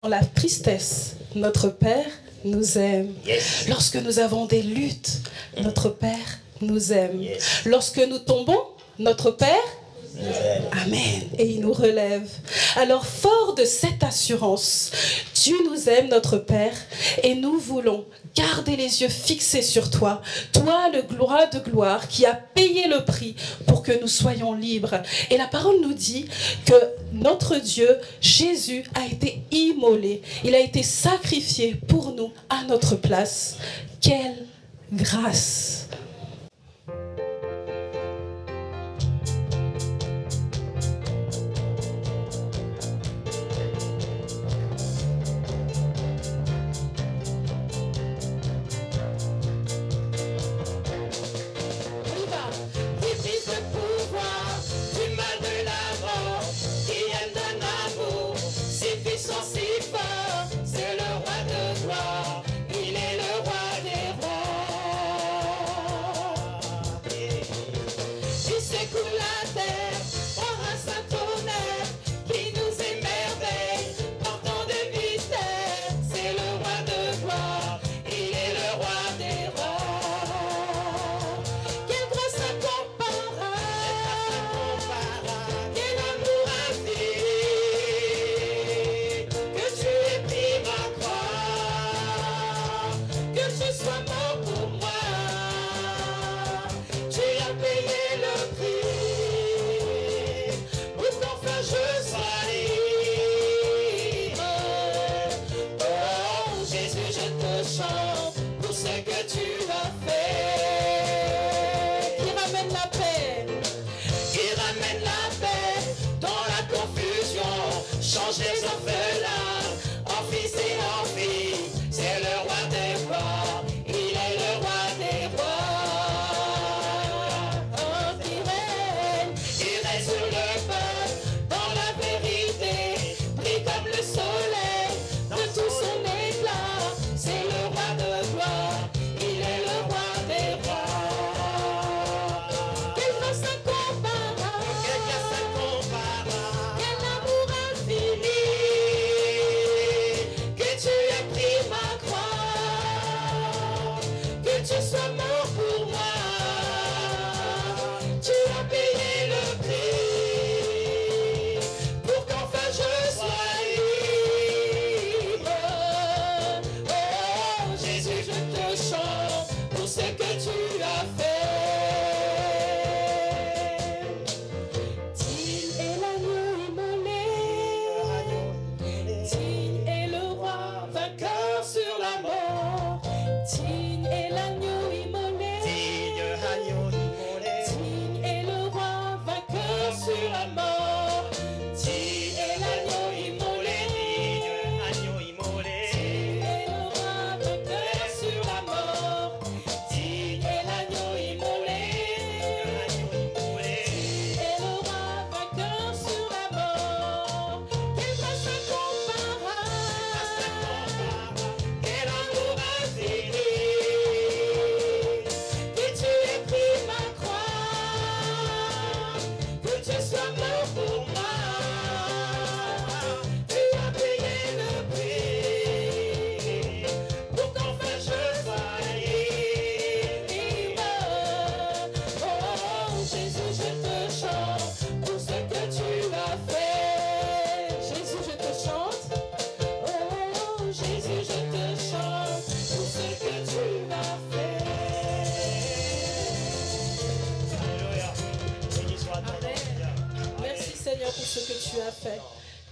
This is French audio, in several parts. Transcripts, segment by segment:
Dans la tristesse, notre Père nous aime. Yes. Lorsque nous avons des luttes, notre Père nous aime. Yes. Lorsque nous tombons, notre Père Nous aime. Amen. Et il nous relève. Alors, fort de cette assurance, Dieu nous aime, notre Père, et nous voulons garder les yeux fixés sur toi, toi le gloire de gloire qui a payé le prix pour que nous soyons libres. Et la parole nous dit que notre Dieu, Jésus, a été immolé. Il a été sacrifié pour nous à notre place. Quelle grâce!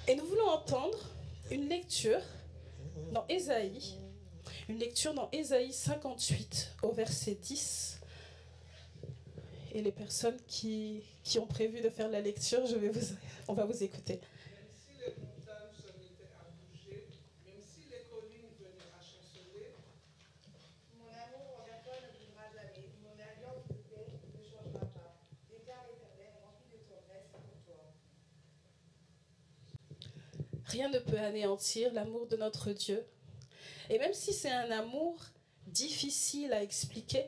Et nous voulons entendre une lecture dans Ésaïe, dans Ésaïe 58 au verset 10. Et les personnes qui ont prévu de faire la lecture, on va vous écouter. Même si les montagnes se mettaient à bouger, même si les collines venaient à chanceler, mon amour envers toi ne bougera jamais, mon alliance de paix ne changera pas. Déclare l'Éternel, rempli de tendresse pour toi. Rien ne peut anéantir l'amour de notre Dieu. Et même si c'est un amour difficile à expliquer,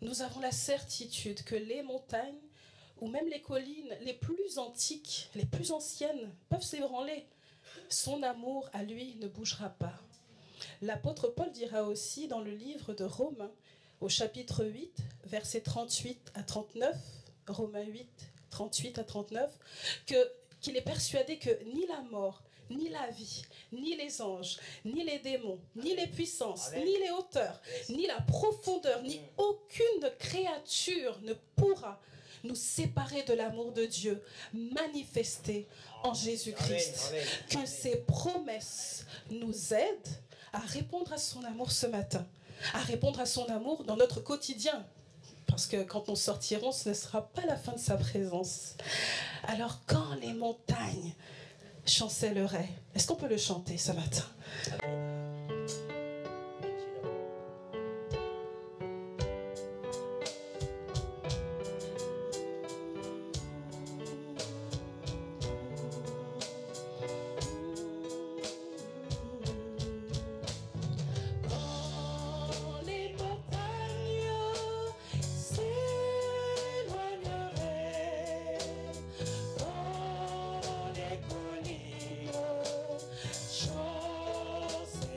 nous avons la certitude que les montagnes ou même les collines les plus antiques, les plus anciennes, peuvent s'ébranler. son amour à lui ne bougera pas. L'apôtre Paul dira aussi dans le livre de Romains, au chapitre 8, versets 38 à 39, Romains 8, 38 à 39, qu'il est persuadé que ni la mort, ni la vie, ni les anges, ni les démons, ni les puissances, ni les hauteurs, ni la profondeur, ni aucune créature ne pourra nous séparer de l'amour de Dieu manifesté en Jésus-Christ. Que ces promesses nous aident à répondre à son amour ce matin, à répondre à son amour dans notre quotidien. Parce que quand nous sortirons, ce ne sera pas la fin de sa présence. Alors quand les montagnes chancelleraient, est-ce qu'on peut le chanter ce matin? Chose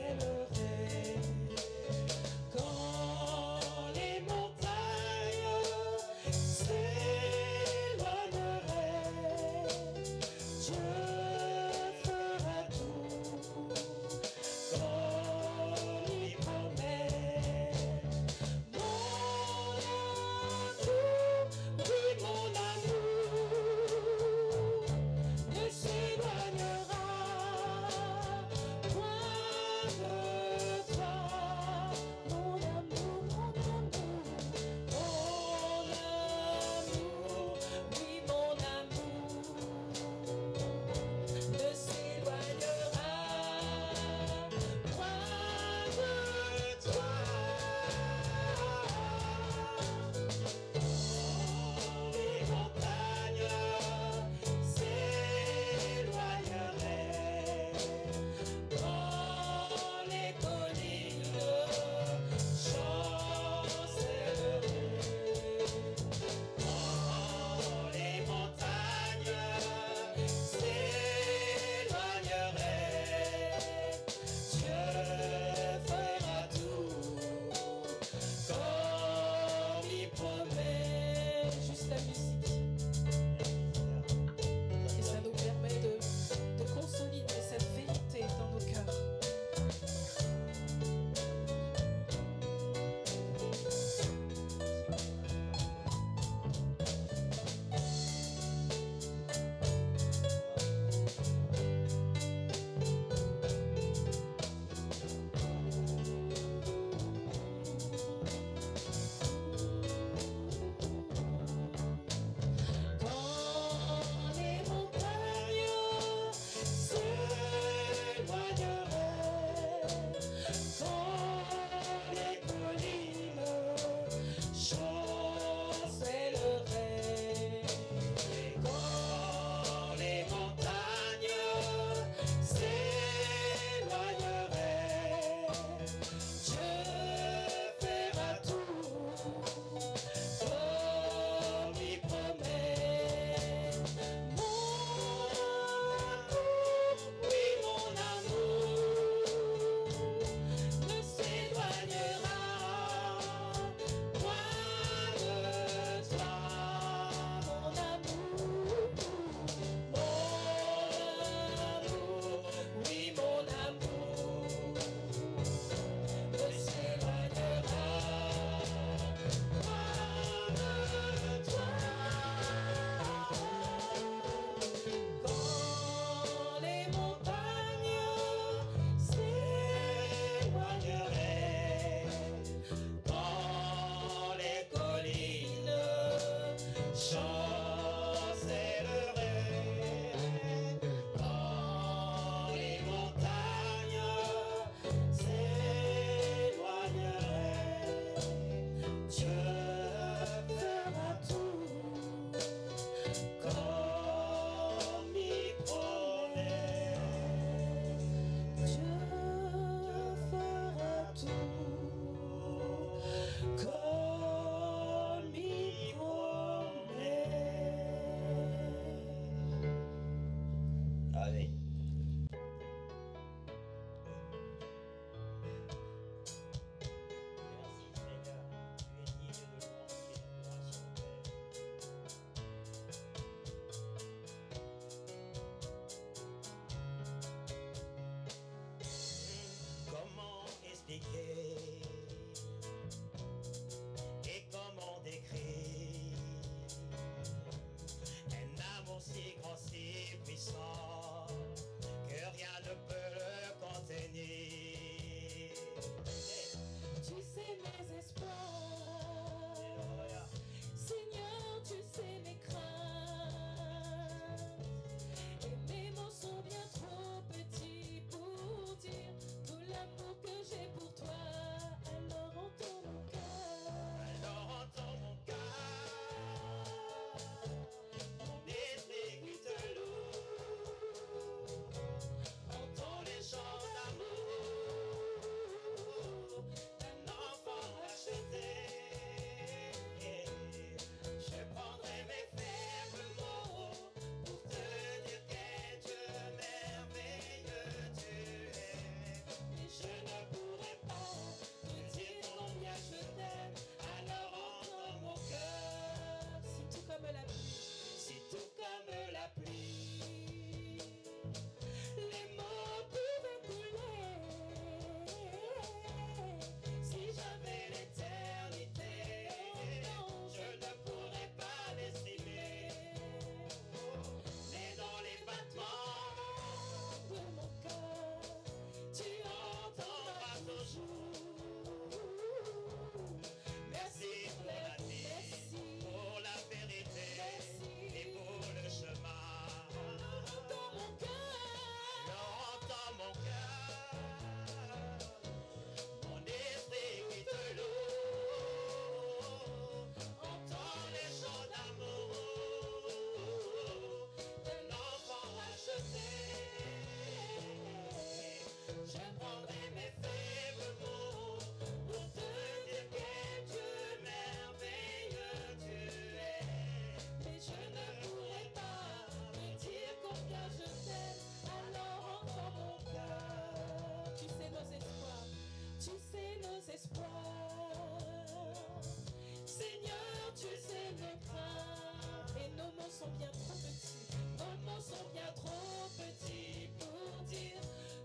mots sont bien trop petits. Nos mots sont bien trop petits pour dire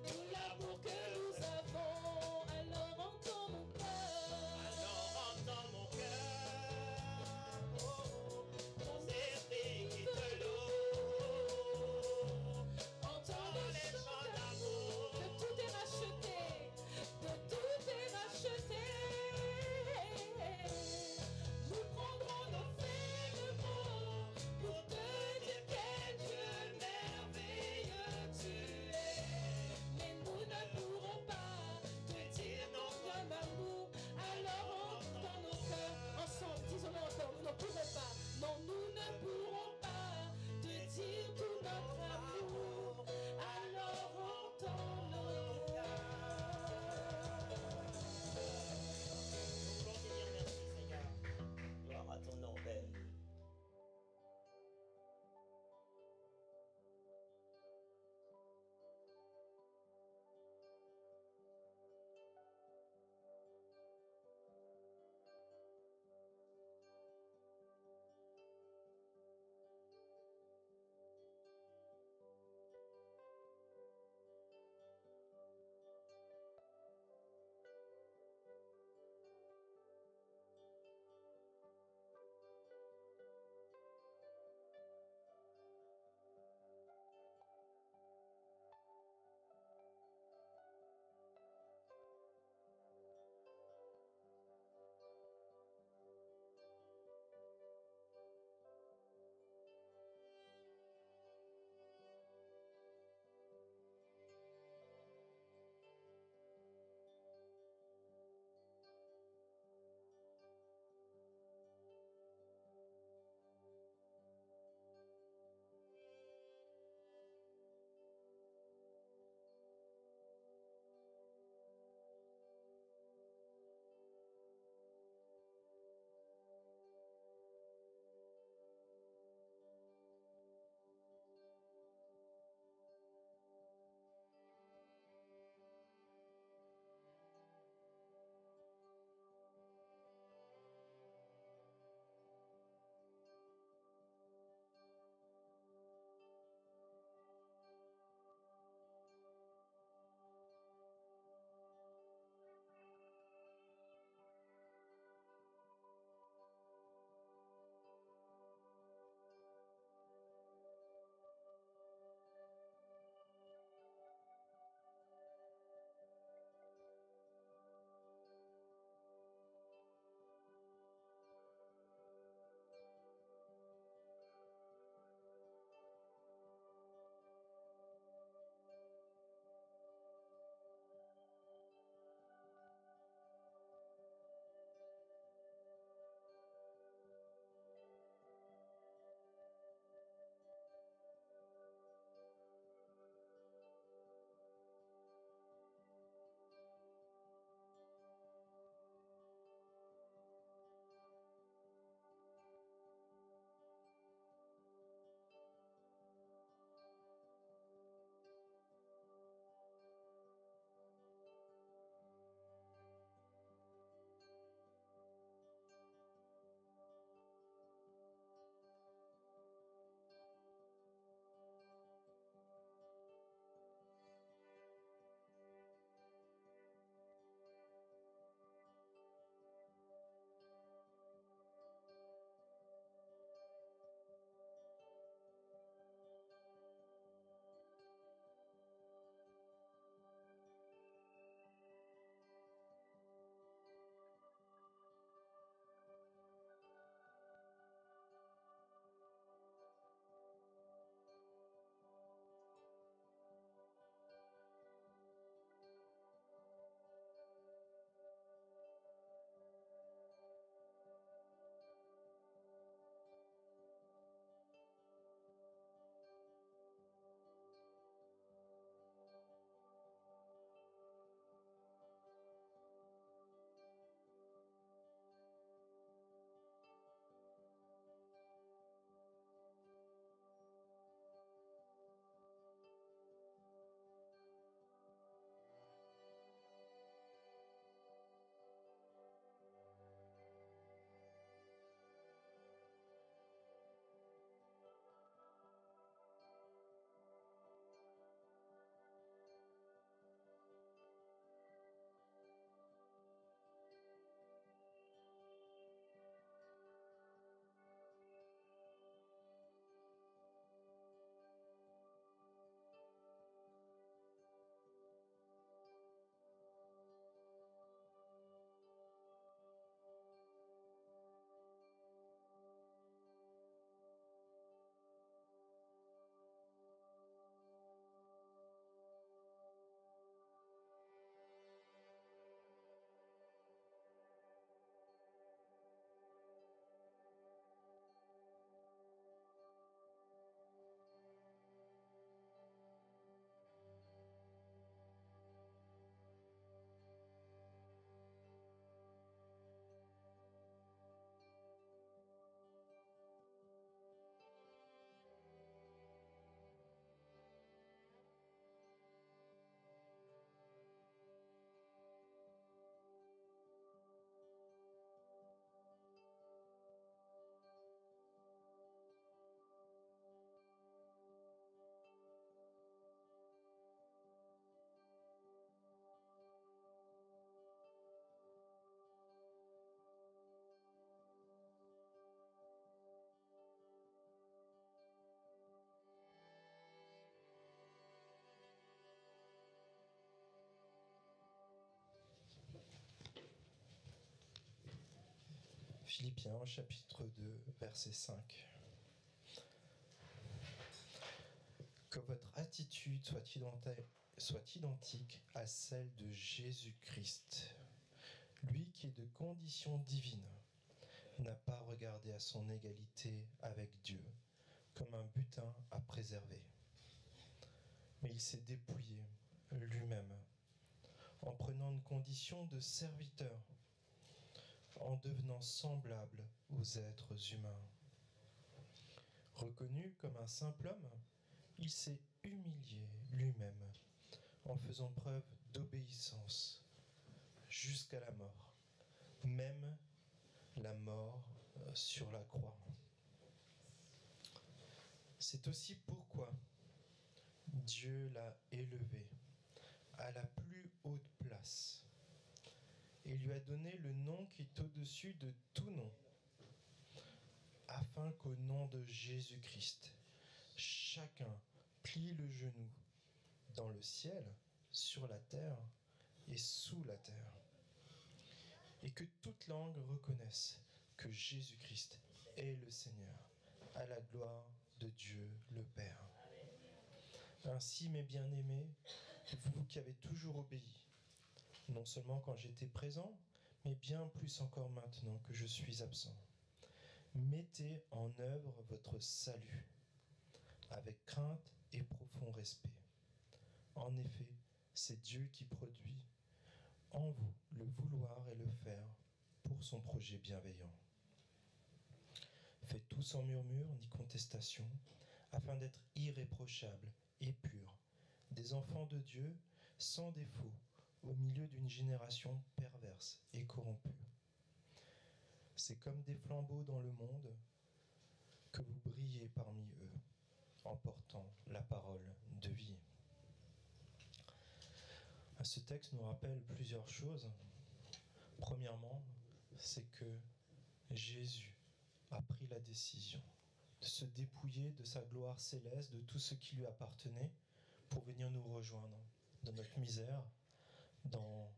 tout l'amour que nous avons. Alors entends mon cœur. Alors entends mon cœur, mon esprit qui te loue. Entends les chants d'amour. De tout est racheté. De tout est racheté. Nous prendrons nos faibles mots pour te dire quel Dieu merveilleux. Philippiens chapitre 2, verset 5. Que votre attitude soit identique à celle de Jésus-Christ. Lui qui est de condition divine n'a pas regardé à son égalité avec Dieu comme un butin à préserver. Mais il s'est dépouillé lui-même en prenant une condition de serviteur, en devenant semblable aux êtres humains. Reconnu comme un simple homme, il s'est humilié lui-même en faisant preuve d'obéissance jusqu'à la mort, même la mort sur la croix. C'est aussi pourquoi Dieu l'a élevé à la plus haute place et lui a donné le nom qui est au-dessus de tout nom, afin qu'au nom de Jésus-Christ, chacun plie le genou dans le ciel, sur la terre et sous la terre, et que toute langue reconnaisse que Jésus-Christ est le Seigneur, à la gloire de Dieu le Père. Ainsi, mes bien-aimés, vous qui avez toujours obéi, non seulement quand j'étais présent, mais bien plus encore maintenant que je suis absent, mettez en œuvre votre salut avec crainte et profond respect. En effet, c'est Dieu qui produit en vous le vouloir et le faire pour son projet bienveillant. Faites tout sans murmure ni contestation, afin d'être irréprochables et purs, des enfants de Dieu sans défaut, au milieu d'une génération perverse et corrompue. C'est comme des flambeaux dans le monde que vous brillez parmi eux, en portant la parole de vie. Ce texte nous rappelle plusieurs choses. Premièrement, c'est que Jésus a pris la décision de se dépouiller de sa gloire céleste, de tout ce qui lui appartenait, pour venir nous rejoindre dans notre misère, dans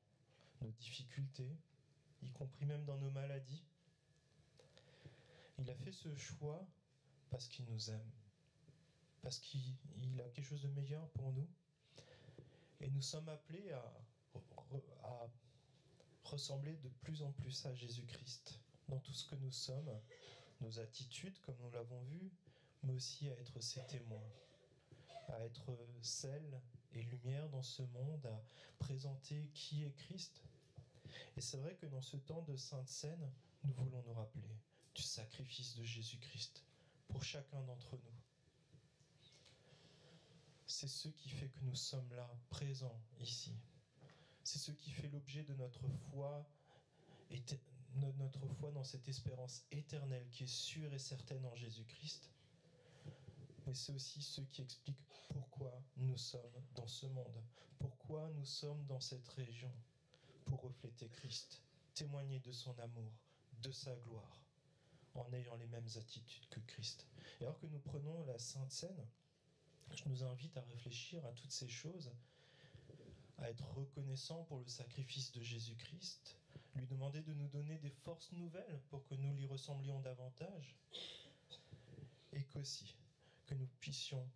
nos difficultés, y compris même dans nos maladies. Il a fait ce choix parce qu'il nous aime, parce qu'il a quelque chose de meilleur pour nous. Et nous sommes appelés à ressembler de plus en plus à Jésus-Christ dans tout ce que nous sommes, nos attitudes, comme nous l'avons vu, mais aussi à être ses témoins, à être sel et lumière dans ce monde, à présenter qui est Christ. Et c'est vrai que dans ce temps de Sainte Seine, nous voulons nous rappeler du sacrifice de Jésus-Christ pour chacun d'entre nous. C'est ce qui fait que nous sommes là, présents ici. C'est ce qui fait l'objet de notre foi dans cette espérance éternelle qui est sûre et certaine en Jésus-Christ. Mais c'est aussi ce qui explique pourquoi nous sommes dans ce monde, pourquoi nous sommes dans cette région, pour refléter Christ, témoigner de son amour, de sa gloire, en ayant les mêmes attitudes que Christ. Et alors que nous prenons la Sainte Seine, je nous invite à réfléchir à toutes ces choses, à être reconnaissant pour le sacrifice de Jésus-Christ, lui demander de nous donner des forces nouvelles pour que nous lui ressemblions davantage, et qu'aussi que nous puissions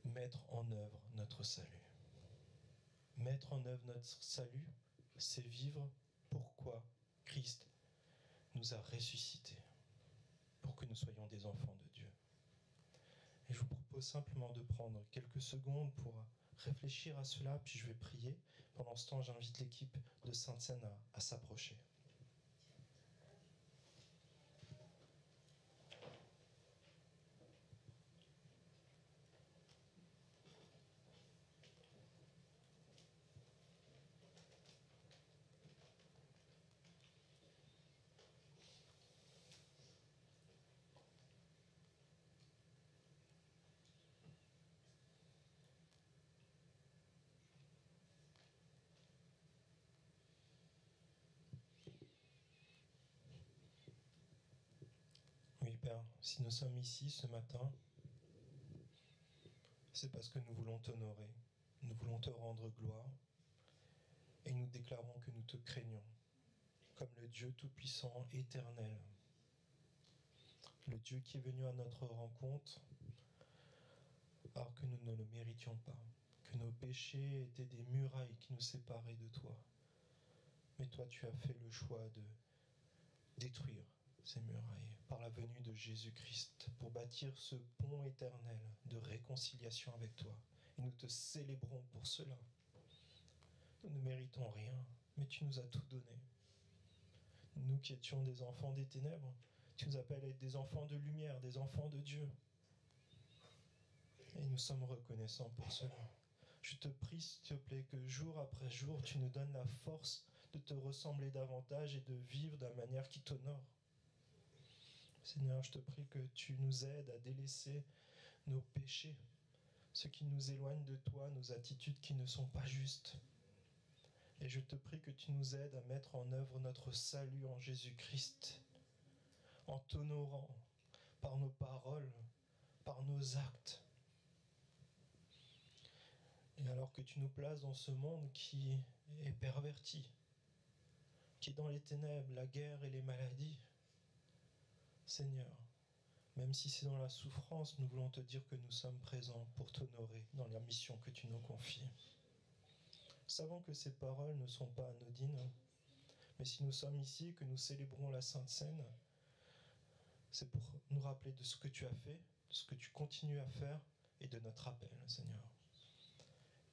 mettre en œuvre notre salut. Mettre en œuvre notre salut, c'est vivre pourquoi Christ nous a ressuscités, pour que nous soyons des enfants de Dieu. Et je vous propose simplement de prendre quelques secondes pour réfléchir à cela, puis je vais prier. Pendant ce temps, j'invite l'équipe de Sainte-Seine à s'approcher. Oui, Père, si nous sommes ici ce matin, c'est parce que nous voulons t'honorer, nous voulons te rendre gloire, et nous déclarons que nous te craignons. comme le Dieu Tout-Puissant, éternel. Le Dieu qui est venu à notre rencontre alors que nous ne le méritions pas, que nos péchés étaient des murailles qui nous séparaient de toi. Mais toi, tu as fait le choix de détruire ces murailles par la venue de Jésus-Christ pour bâtir ce pont éternel de réconciliation avec toi. Et nous te célébrons pour cela. Nous ne méritons rien, mais tu nous as tout donné. Nous qui étions des enfants des ténèbres, tu nous appelles à être des enfants de lumière, des enfants de Dieu. Et nous sommes reconnaissants pour cela. Je te prie, s'il te plaît, que jour après jour, tu nous donnes la force de te ressembler davantage et de vivre de la manière qui t'honore. Seigneur, je te prie que tu nous aides à délaisser nos péchés, ce qui nous éloigne de toi, nos attitudes qui ne sont pas justes. Et je te prie que tu nous aides à mettre en œuvre notre salut en Jésus-Christ, en t'honorant par nos paroles, par nos actes. Et alors que tu nous places dans ce monde qui est perverti, qui est dans les ténèbres, la guerre et les maladies, Seigneur, même si c'est dans la souffrance, nous voulons te dire que nous sommes présents pour t'honorer dans la mission que tu nous confies. Savons que ces paroles ne sont pas anodines, mais si nous sommes ici et que nous célébrons la Sainte Seine, c'est pour nous rappeler de ce que tu as fait, de ce que tu continues à faire et de notre appel, Seigneur.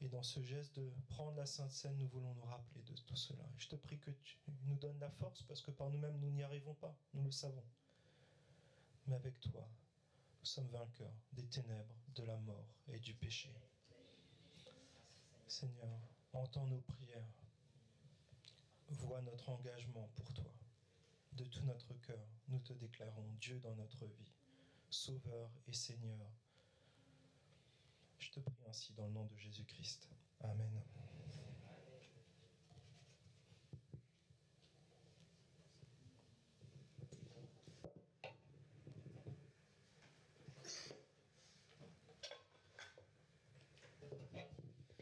Et dans ce geste de prendre la Sainte Seine, nous voulons nous rappeler de tout cela. Je te prie que tu nous donnes la force, parce que par nous-mêmes, nous n'y arrivons pas, nous le savons. Mais avec toi, nous sommes vainqueurs des ténèbres, de la mort et du péché. Seigneur, entends nos prières, vois notre engagement pour toi. De tout notre cœur, nous te déclarons Dieu dans notre vie, Sauveur et Seigneur. Je te prie ainsi dans le nom de Jésus-Christ. Amen.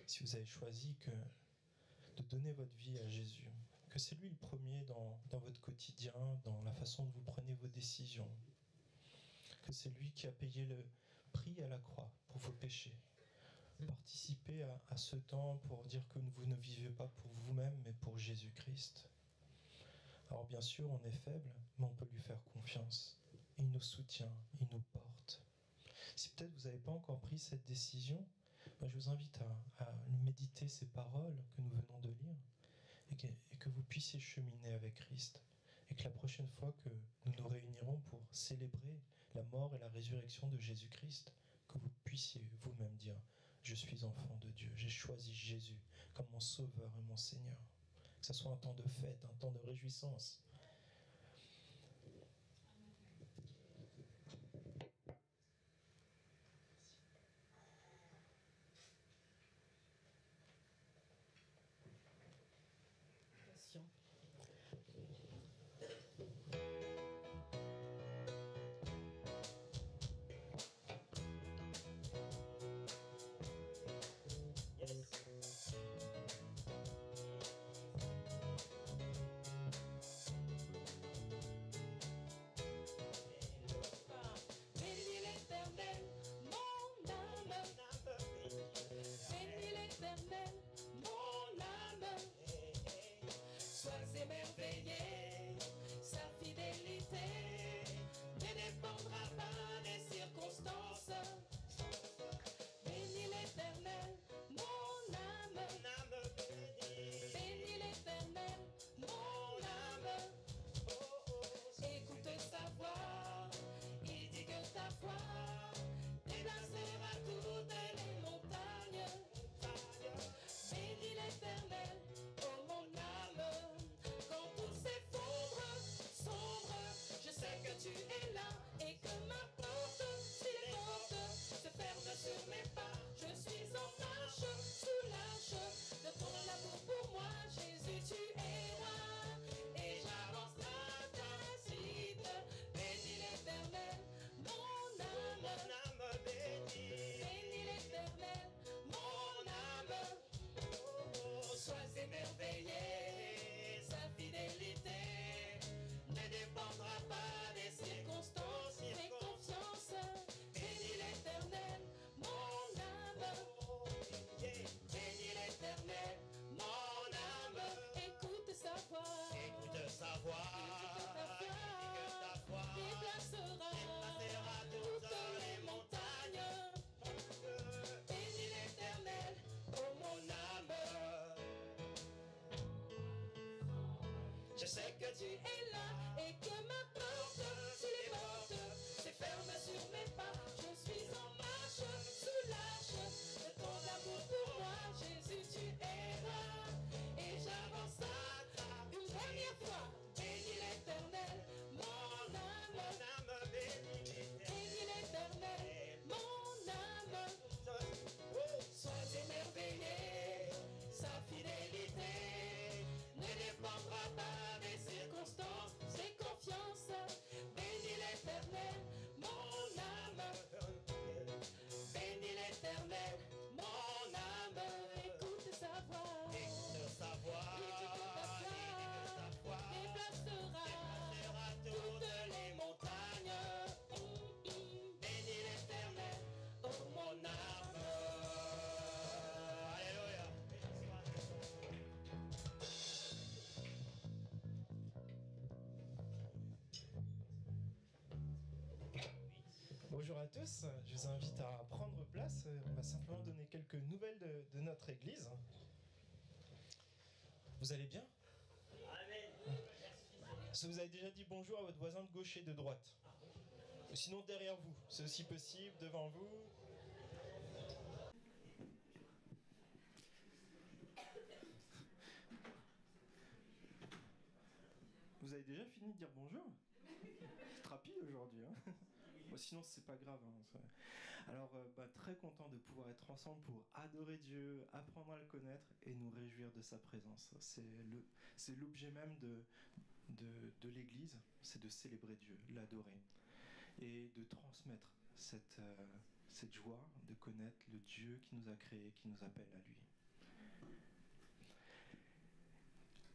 Si vous avez choisi de donner votre vie à Jésus, que c'est lui le premier dans votre quotidien, dans la façon dont vous prenez vos décisions, que c'est lui qui a payé le prix à la croix pour vos péchés. Participez à ce temps pour dire que vous ne vivez pas pour vous-même, mais pour Jésus-Christ. Alors bien sûr, on est faible, mais on peut lui faire confiance. Il nous soutient, il nous porte. Si peut-être vous n'avez pas encore pris cette décision, je vous invite à méditer ces paroles que nous venons de lire et que vous puissiez cheminer avec Christ. Et que la prochaine fois que nous nous réunirons pour célébrer la mort et la résurrection de Jésus-Christ, que vous puissiez vous-même dire « Je suis enfant de Dieu, j'ai choisi Jésus comme mon Sauveur et mon Seigneur ». Que ce soit un temps de fête, un temps de réjouissance. sais que tu est là et que ma porte, si les portes se ferment sur mes pas, je suis en marche sous l'arche de ton amour pour moi. Jésus, tu es roi et j'avance une dernière fois. Bénis l'Éternel, mon âme, bénis l'Éternel, mon âme. Sois émerveillé, sa fidélité ne dépendra pas des circonstances, c'est confiance. Bénis l'Éternel, mon âme. Bénis l'Éternel, mon âme. Écoute sa voix, écoute sa voix, écoute ta voix, déplacera toutes les montagnes. Bénis l'Éternel, oh mon âme. Alléluia. Bonjour à tous, je vous invite à prendre place. On va simplement donner quelques nouvelles de notre église. Vous allez bien? Amen. Est-ce que vous avez déjà dit bonjour à votre voisin de gauche et de droite? Ou sinon derrière vous, c'est aussi possible, devant vous. Vous avez déjà fini de dire bonjour? C'est rapide aujourd'hui, hein. Bon, sinon c'est pas grave, hein. Alors très content de pouvoir être ensemble pour adorer Dieu, apprendre à le connaître et nous réjouir de sa présence. C'est l'objet même de l'église, c'est de célébrer Dieu, l'adorer et de transmettre cette joie de connaître le Dieu qui nous a créés, qui nous appelle à lui.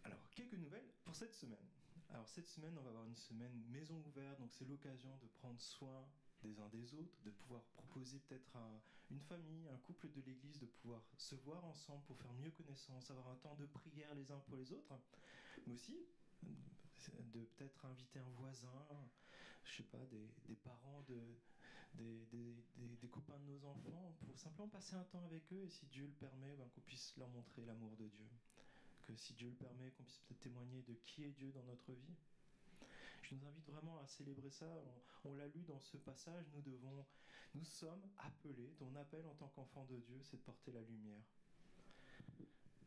Alors, quelques nouvelles pour cette semaine. Alors, cette semaine, on va avoir une semaine maison ouverte, donc c'est l'occasion de prendre soin des uns des autres, de pouvoir proposer peut-être à une famille, un couple de l'église, de pouvoir se voir ensemble pour faire mieux connaissance, avoir un temps de prière les uns pour les autres, mais aussi de peut-être inviter un voisin, je sais pas, des parents, des copains de nos enfants, pour simplement passer un temps avec eux et si Dieu le permet, qu'on puisse leur montrer l'amour de Dieu. Que si Dieu le permet, qu'on puisse peut-être témoigner de qui est Dieu dans notre vie. Je nous invite vraiment à célébrer ça. On l'a lu dans ce passage, nous sommes appelés, ton appel en tant qu'enfant de Dieu, c'est de porter la lumière.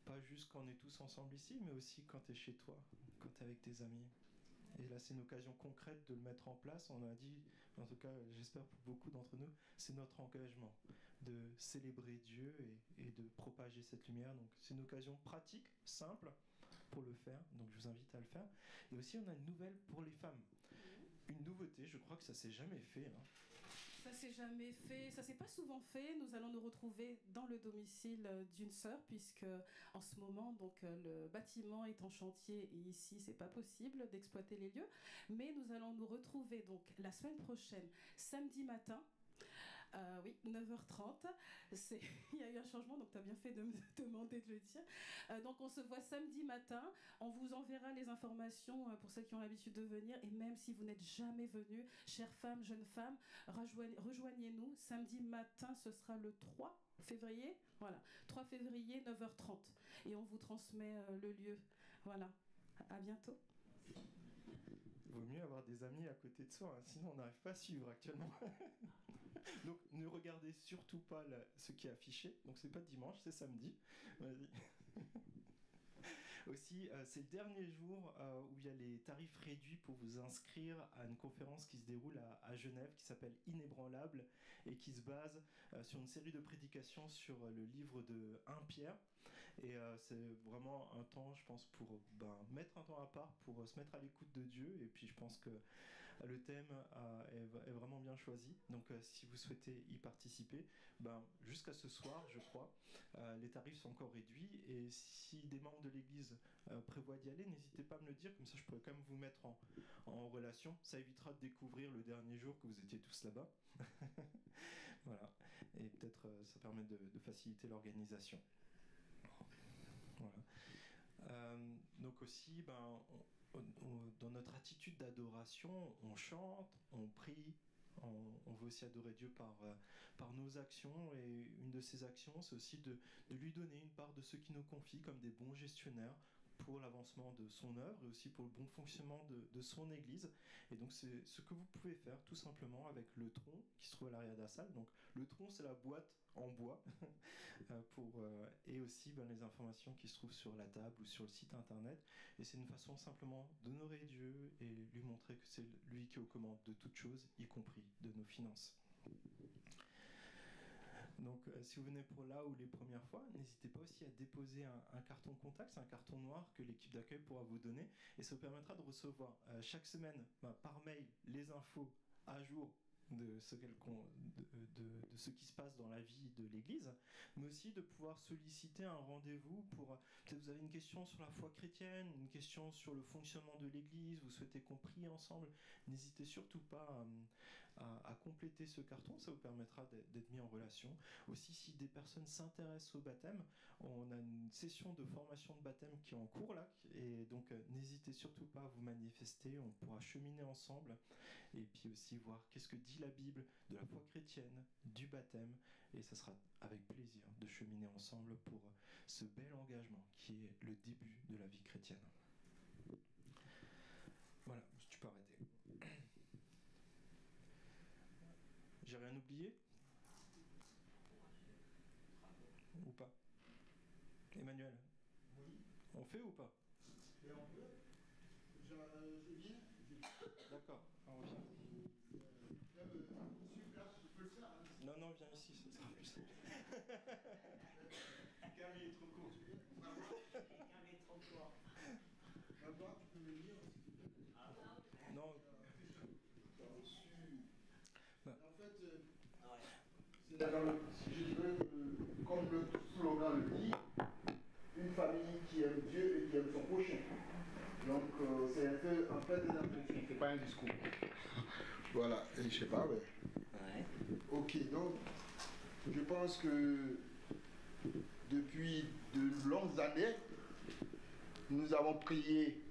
Pas juste quand on est tous ensemble ici, mais aussi quand tu es chez toi, quand tu es avec tes amis. Et là, c'est une occasion concrète de le mettre en place. On a dit, en tout cas, j'espère pour beaucoup d'entre nous, c'est notre engagement de célébrer Dieu et de propager cette lumière. Donc, c'est une occasion pratique, simple, pour le faire. Donc, je vous invite à le faire. Et aussi, on a une nouvelle pour les femmes. Une nouveauté, je crois que ça s'est jamais fait. Ça s'est jamais fait, ça s'est pas souvent fait. Nous allons nous retrouver dans le domicile d'une sœur puisque en ce moment donc le bâtiment est en chantier et ici c'est pas possible d'exploiter les lieux. Mais nous allons nous retrouver donc la semaine prochaine, samedi matin. Oui, 9h30. Il y a eu un changement, donc tu as bien fait de me demander de le dire. Donc on se voit samedi matin. On vous enverra les informations pour ceux qui ont l'habitude de venir. Et même si vous n'êtes jamais venus, chères femmes, jeunes femmes, rejoignez-nous. Samedi matin, ce sera le 3 février. Voilà, 3 février, 9h30. Et on vous transmet le lieu. Voilà, à bientôt. Il vaut mieux avoir des amis à côté de soi, hein, sinon on n'arrive pas à suivre actuellement. Donc ne regardez surtout pas ce qui est affiché. Donc c'est pas dimanche, c'est samedi. Vas-y. Aussi, c'est le dernier jour où il y a les tarifs réduits pour vous inscrire à une conférence qui se déroule à Genève, qui s'appelle Inébranlable et qui se base sur une série de prédications sur le livre de 1 Pierre. Et c'est vraiment un temps, je pense, pour mettre un temps à part, pour se mettre à l'écoute de Dieu. Et puis je pense que le thème est vraiment bien choisi. Donc si vous souhaitez y participer, jusqu'à ce soir, je crois, les tarifs sont encore réduits. Et si des membres de l'Église prévoient d'y aller, n'hésitez pas à me le dire. Comme ça, je pourrais quand même vous mettre en relation. Ça évitera de découvrir le dernier jour que vous étiez tous là-bas. Voilà. Et peut-être ça permet de faciliter l'organisation. Voilà. Donc aussi, dans notre attitude d'adoration, on chante, on prie, on veut aussi adorer Dieu par nos actions. Et une de ces actions, c'est aussi de lui donner une part de ce qu'il nous confie comme des bons gestionnaires, pour l'avancement de son œuvre et aussi pour le bon fonctionnement de son église. Et donc c'est ce que vous pouvez faire tout simplement avec le tronc qui se trouve à l'arrière de la salle. Donc le tronc, c'est la boîte en bois et aussi les informations qui se trouvent sur la table ou sur le site internet. Et c'est une façon simplement d'honorer Dieu et lui montrer que c'est lui qui est aux commandes de toutes choses, y compris de nos finances. Donc si vous venez pour là ou les premières fois, n'hésitez pas aussi à déposer un carton contact, c'est un carton noir que l'équipe d'accueil pourra vous donner et ça vous permettra de recevoir chaque semaine par mail les infos à jour de ce qui se passe dans la vie de l'Église, mais aussi de pouvoir solliciter un rendez-vous pour, peut-être vous avez une question sur la foi chrétienne, une question sur le fonctionnement de l'Église, vous souhaitez qu'on prie ensemble, n'hésitez surtout pas à compléter ce carton, ça vous permettra d'être mis en relation. Aussi, si des personnes s'intéressent au baptême, on a une session de formation de baptême qui est en cours là, et donc n'hésitez surtout pas à vous manifester, on pourra cheminer ensemble, et puis aussi voir qu'est-ce que dit la Bible de la foi chrétienne, du baptême, et ça sera avec plaisir de cheminer ensemble pour ce bel engagement qui est le début de la vie chrétienne. Voilà, tu peux arrêter. J'ai rien oublié? Ou pas? Emmanuel? Oui. On fait ou pas? Et on peut. Je viens. D'accord, on revient. Super, je peux le faire. Hein. Non, viens ici, ça sera plus simple. Camille est trop court. Camille est trop court. D'abord, tu peux me lire. Non. En fait, Ouais. c'est je dirais que, comme le slogan le dit, une famille qui aime Dieu et qui aime son prochain. Donc, c'est un peu en fait des impressions, c'est pas un discours. Voilà, et je sais pas, ouais. Ouais. Ok, donc, je pense que depuis de longues années, nous avons prié.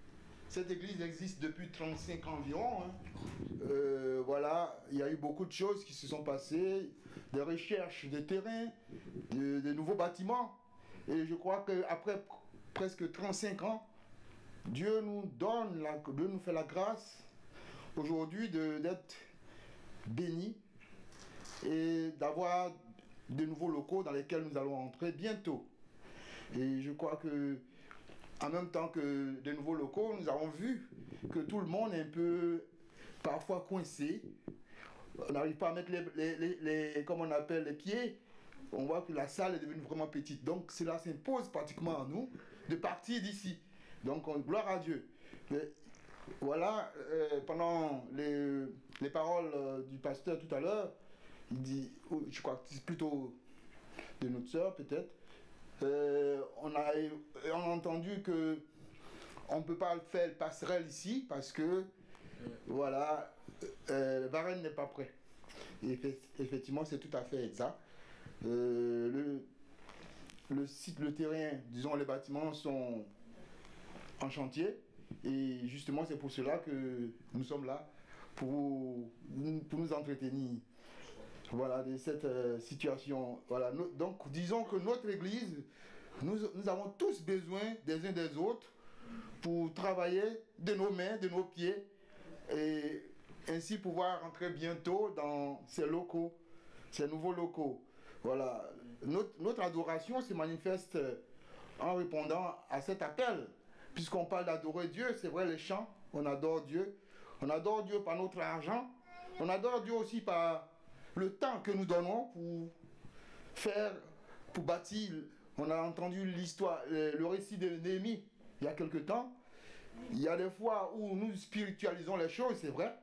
Cette église existe depuis 35 ans environ. Hein. Voilà, il y a eu beaucoup de choses qui se sont passées, des recherches de terrain, de nouveaux bâtiments. Et je crois qu'après presque 35 ans, Dieu nous fait la grâce aujourd'hui d'être bénis et d'avoir de nouveaux locaux dans lesquels nous allons entrer bientôt. Et je crois que en même temps que de nouveaux locaux, nous avons vu que tout le monde est un peu parfois coincé. On n'arrive pas à mettre comme on appelle, les pieds. On voit que la salle est devenue vraiment petite. Donc cela s'impose pratiquement à nous de partir d'ici. Donc gloire à Dieu. Mais, voilà, pendant les paroles du pasteur tout à l'heure, il dit, je crois que c'est plutôt de notre sœur peut-être, on a entendu que on ne peut pas faire le passerelle ici parce que voilà, le Varennes n'est pas prêt. Et effectivement, c'est tout à fait exact. Le site, le terrain, disons les bâtiments sont en chantier et justement c'est pour cela que nous sommes là pour nous entretenir. Voilà, de cette situation. Voilà. Donc, disons que notre Église, nous avons tous besoin des uns des autres pour travailler de nos mains, de nos pieds, et ainsi pouvoir rentrer bientôt dans ces locaux, ces nouveaux locaux. Voilà. Notre adoration se manifeste en répondant à cet appel. Puisqu'on parle d'adorer Dieu, c'est vrai, les chants, on adore Dieu. On adore Dieu par notre argent. On adore Dieu aussi par le temps que nous donnons pour bâtir. On a entendu l'histoire, le récit de Néhémie il y a quelque temps. Il y a des fois où nous spiritualisons les choses, c'est vrai.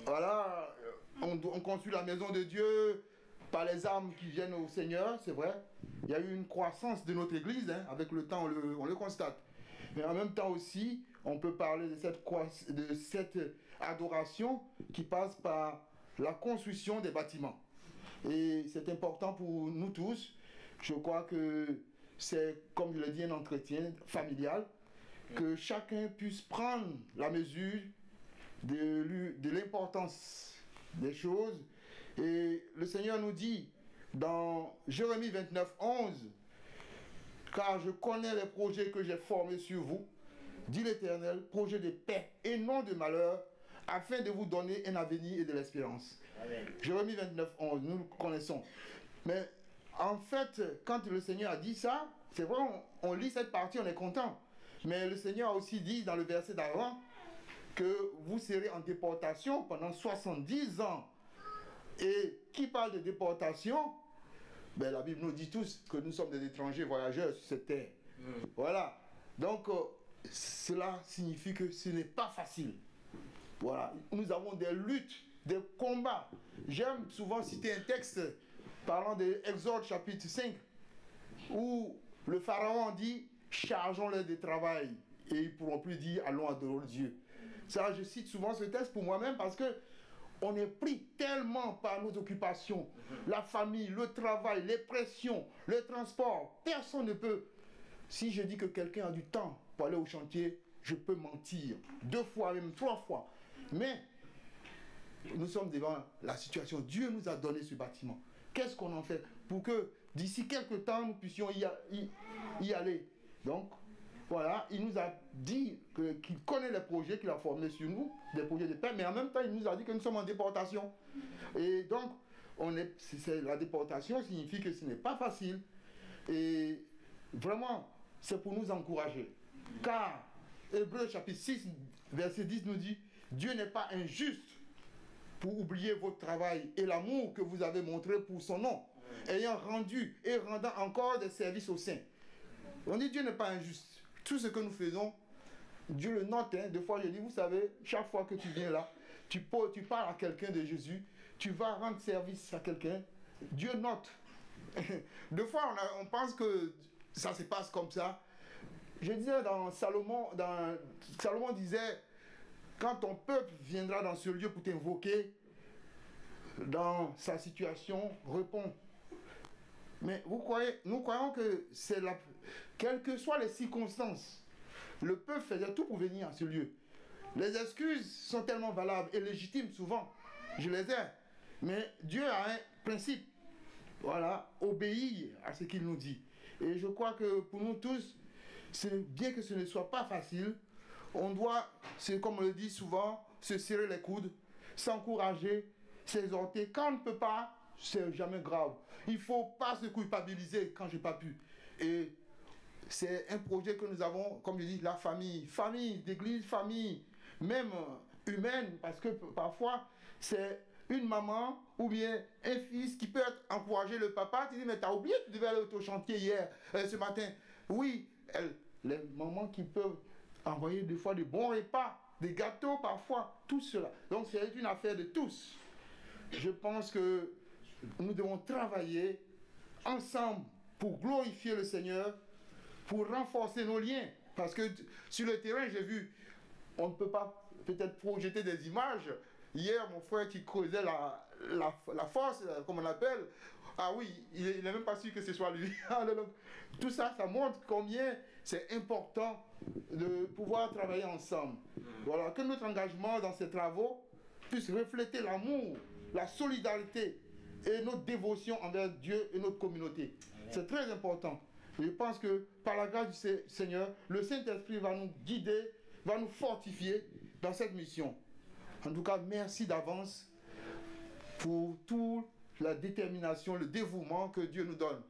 Voilà, on construit la maison de Dieu par les âmes qui viennent au Seigneur, c'est vrai. Il y a eu une croissance de notre Église, hein, avec le temps on le constate. Mais en même temps aussi, on peut parler de cette adoration qui passe par la construction des bâtiments. Et c'est important pour nous tous. Je crois que c'est, comme je l'ai dit, un entretien familial, que chacun puisse prendre la mesure de l'importance des choses. Et le Seigneur nous dit dans Jérémie 29, 11, car je connais les projets que j'ai formés sur vous, dit l'Éternel, projets de paix et non de malheur, afin de vous donner un avenir et de l'espérance. Jérémie 29, 11, nous le connaissons. Mais en fait, quand le Seigneur a dit ça, c'est vrai, on lit cette partie, on est content. Mais le Seigneur a aussi dit dans le verset d'avant que vous serez en déportation pendant 70 ans. Et qui parle de déportation? Ben, la Bible nous dit tous que nous sommes des étrangers voyageurs sur cette terre. Voilà. Donc, cela signifie que ce n'est pas facile. Voilà. Nous avons des luttes, des combats. J'aime souvent citer un texte parlant de Exode chapitre 5, où le pharaon dit « chargeons-les de travail » et ils ne pourront plus dire « allons adorer Dieu ». Ça, je cite souvent ce texte pour moi-même parce que on est pris tellement par nos occupations, la famille, le travail, les pressions, le transport. Personne ne peut. Si je dis que quelqu'un a du temps pour aller au chantier, je peux mentir 2 fois, même 3 fois. Mais nous sommes devant la situation. Dieu nous a donné ce bâtiment. Qu'est-ce qu'on en fait pour que d'ici quelques temps, nous puissions y aller? Donc, voilà, il nous a dit qu'il connaît les projets qu'il a formés sur nous, des projets de paix, mais en même temps, il nous a dit que nous sommes en déportation. Et donc, la déportation signifie que ce n'est pas facile. Et vraiment, c'est pour nous encourager. Car, Hébreux chapitre 6, verset 10 nous dit, Dieu n'est pas injuste pour oublier votre travail et l'amour que vous avez montré pour son nom, ayant rendu et rendant encore des services aux saints. On dit Dieu n'est pas injuste. Tout ce que nous faisons, Dieu le note. Hein. Des fois, je dis, vous savez, chaque fois que tu viens là, tu parles à quelqu'un de Jésus, tu vas rendre service à quelqu'un, Dieu note. Des fois, on pense que ça se passe comme ça. Je disais Salomon disait, quand ton peuple viendra dans ce lieu pour t'invoquer, dans sa situation, réponds. Mais nous croyons que quelles que soient les circonstances, le peuple faisait tout pour venir à ce lieu. Les excuses sont tellement valables et légitimes souvent, je les ai. Mais Dieu a un principe, voilà, obéir à ce qu'il nous dit. Et je crois que pour nous tous, bien que ce ne soit pas facile, on doit, comme on le dit souvent, se serrer les coudes, s'encourager, s'exhorter. Quand on ne peut pas, c'est jamais grave. Il ne faut pas se culpabiliser quand je n'ai pas pu. Et c'est un projet que nous avons, comme je dis, la famille d'église, famille, même humaine, parce que parfois, c'est une maman ou bien un fils qui peut encourager le papa. Tu dis, mais tu as oublié, tu devais aller au chantier hier, ce matin. Oui, les mamans qui peuvent envoyer des fois des bons repas, des gâteaux parfois, tout cela. Donc c'est une affaire de tous. Je pense que nous devons travailler ensemble pour glorifier le Seigneur, pour renforcer nos liens. Parce que sur le terrain, j'ai vu, on ne peut pas peut-être projeter des images. Hier, mon frère qui creusait la fosse, comme on l'appelle, ah oui, il n'est même pas sûr que ce soit lui. Tout ça, ça montre combien c'est important de pouvoir travailler ensemble. Voilà, que notre engagement dans ces travaux puisse refléter l'amour, la solidarité et notre dévotion envers Dieu et notre communauté. C'est très important. Je pense que par la grâce du Seigneur, le Saint-Esprit va nous guider, va nous fortifier dans cette mission. En tout cas, merci d'avance pour toute la détermination, le dévouement que Dieu nous donne.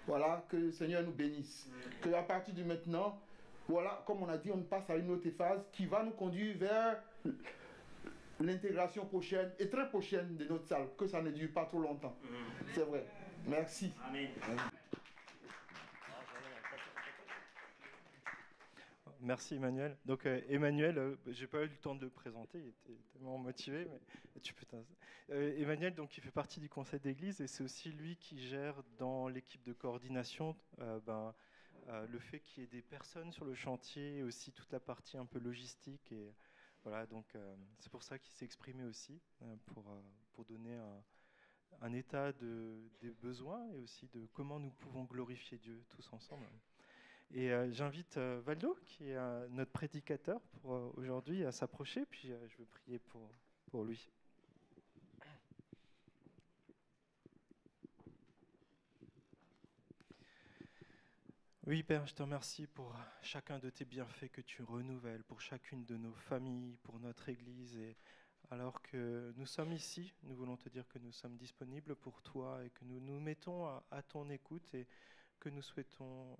Voilà, que le Seigneur nous bénisse. Que à partir de maintenant, voilà, comme on a dit, on passe à une autre phase qui va nous conduire vers l'intégration prochaine et très prochaine de notre salle, que ça ne dure pas trop longtemps. C'est vrai. Merci. Amen. Merci Emmanuel. Donc Emmanuel, j'ai pas eu le temps de le présenter, il était tellement motivé, mais tu peux Emmanuel, donc il fait partie du conseil d'église et c'est aussi lui qui gère dans l'équipe de coordination le fait qu'il y ait des personnes sur le chantier, et aussi toute la partie un peu logistique et voilà, donc c'est pour ça qu'il s'est exprimé aussi pour donner un état des besoins et aussi de comment nous pouvons glorifier Dieu tous ensemble. Et j'invite Valdo, qui est notre prédicateur pour aujourd'hui, à s'approcher, puis je veux prier pour lui. Oui, Père, je te remercie pour chacun de tes bienfaits que tu renouvelles, pour chacune de nos familles, pour notre Église. Et alors que nous sommes ici, nous voulons te dire que nous sommes disponibles pour toi et que nous nous mettons à ton écoute et que nous souhaitons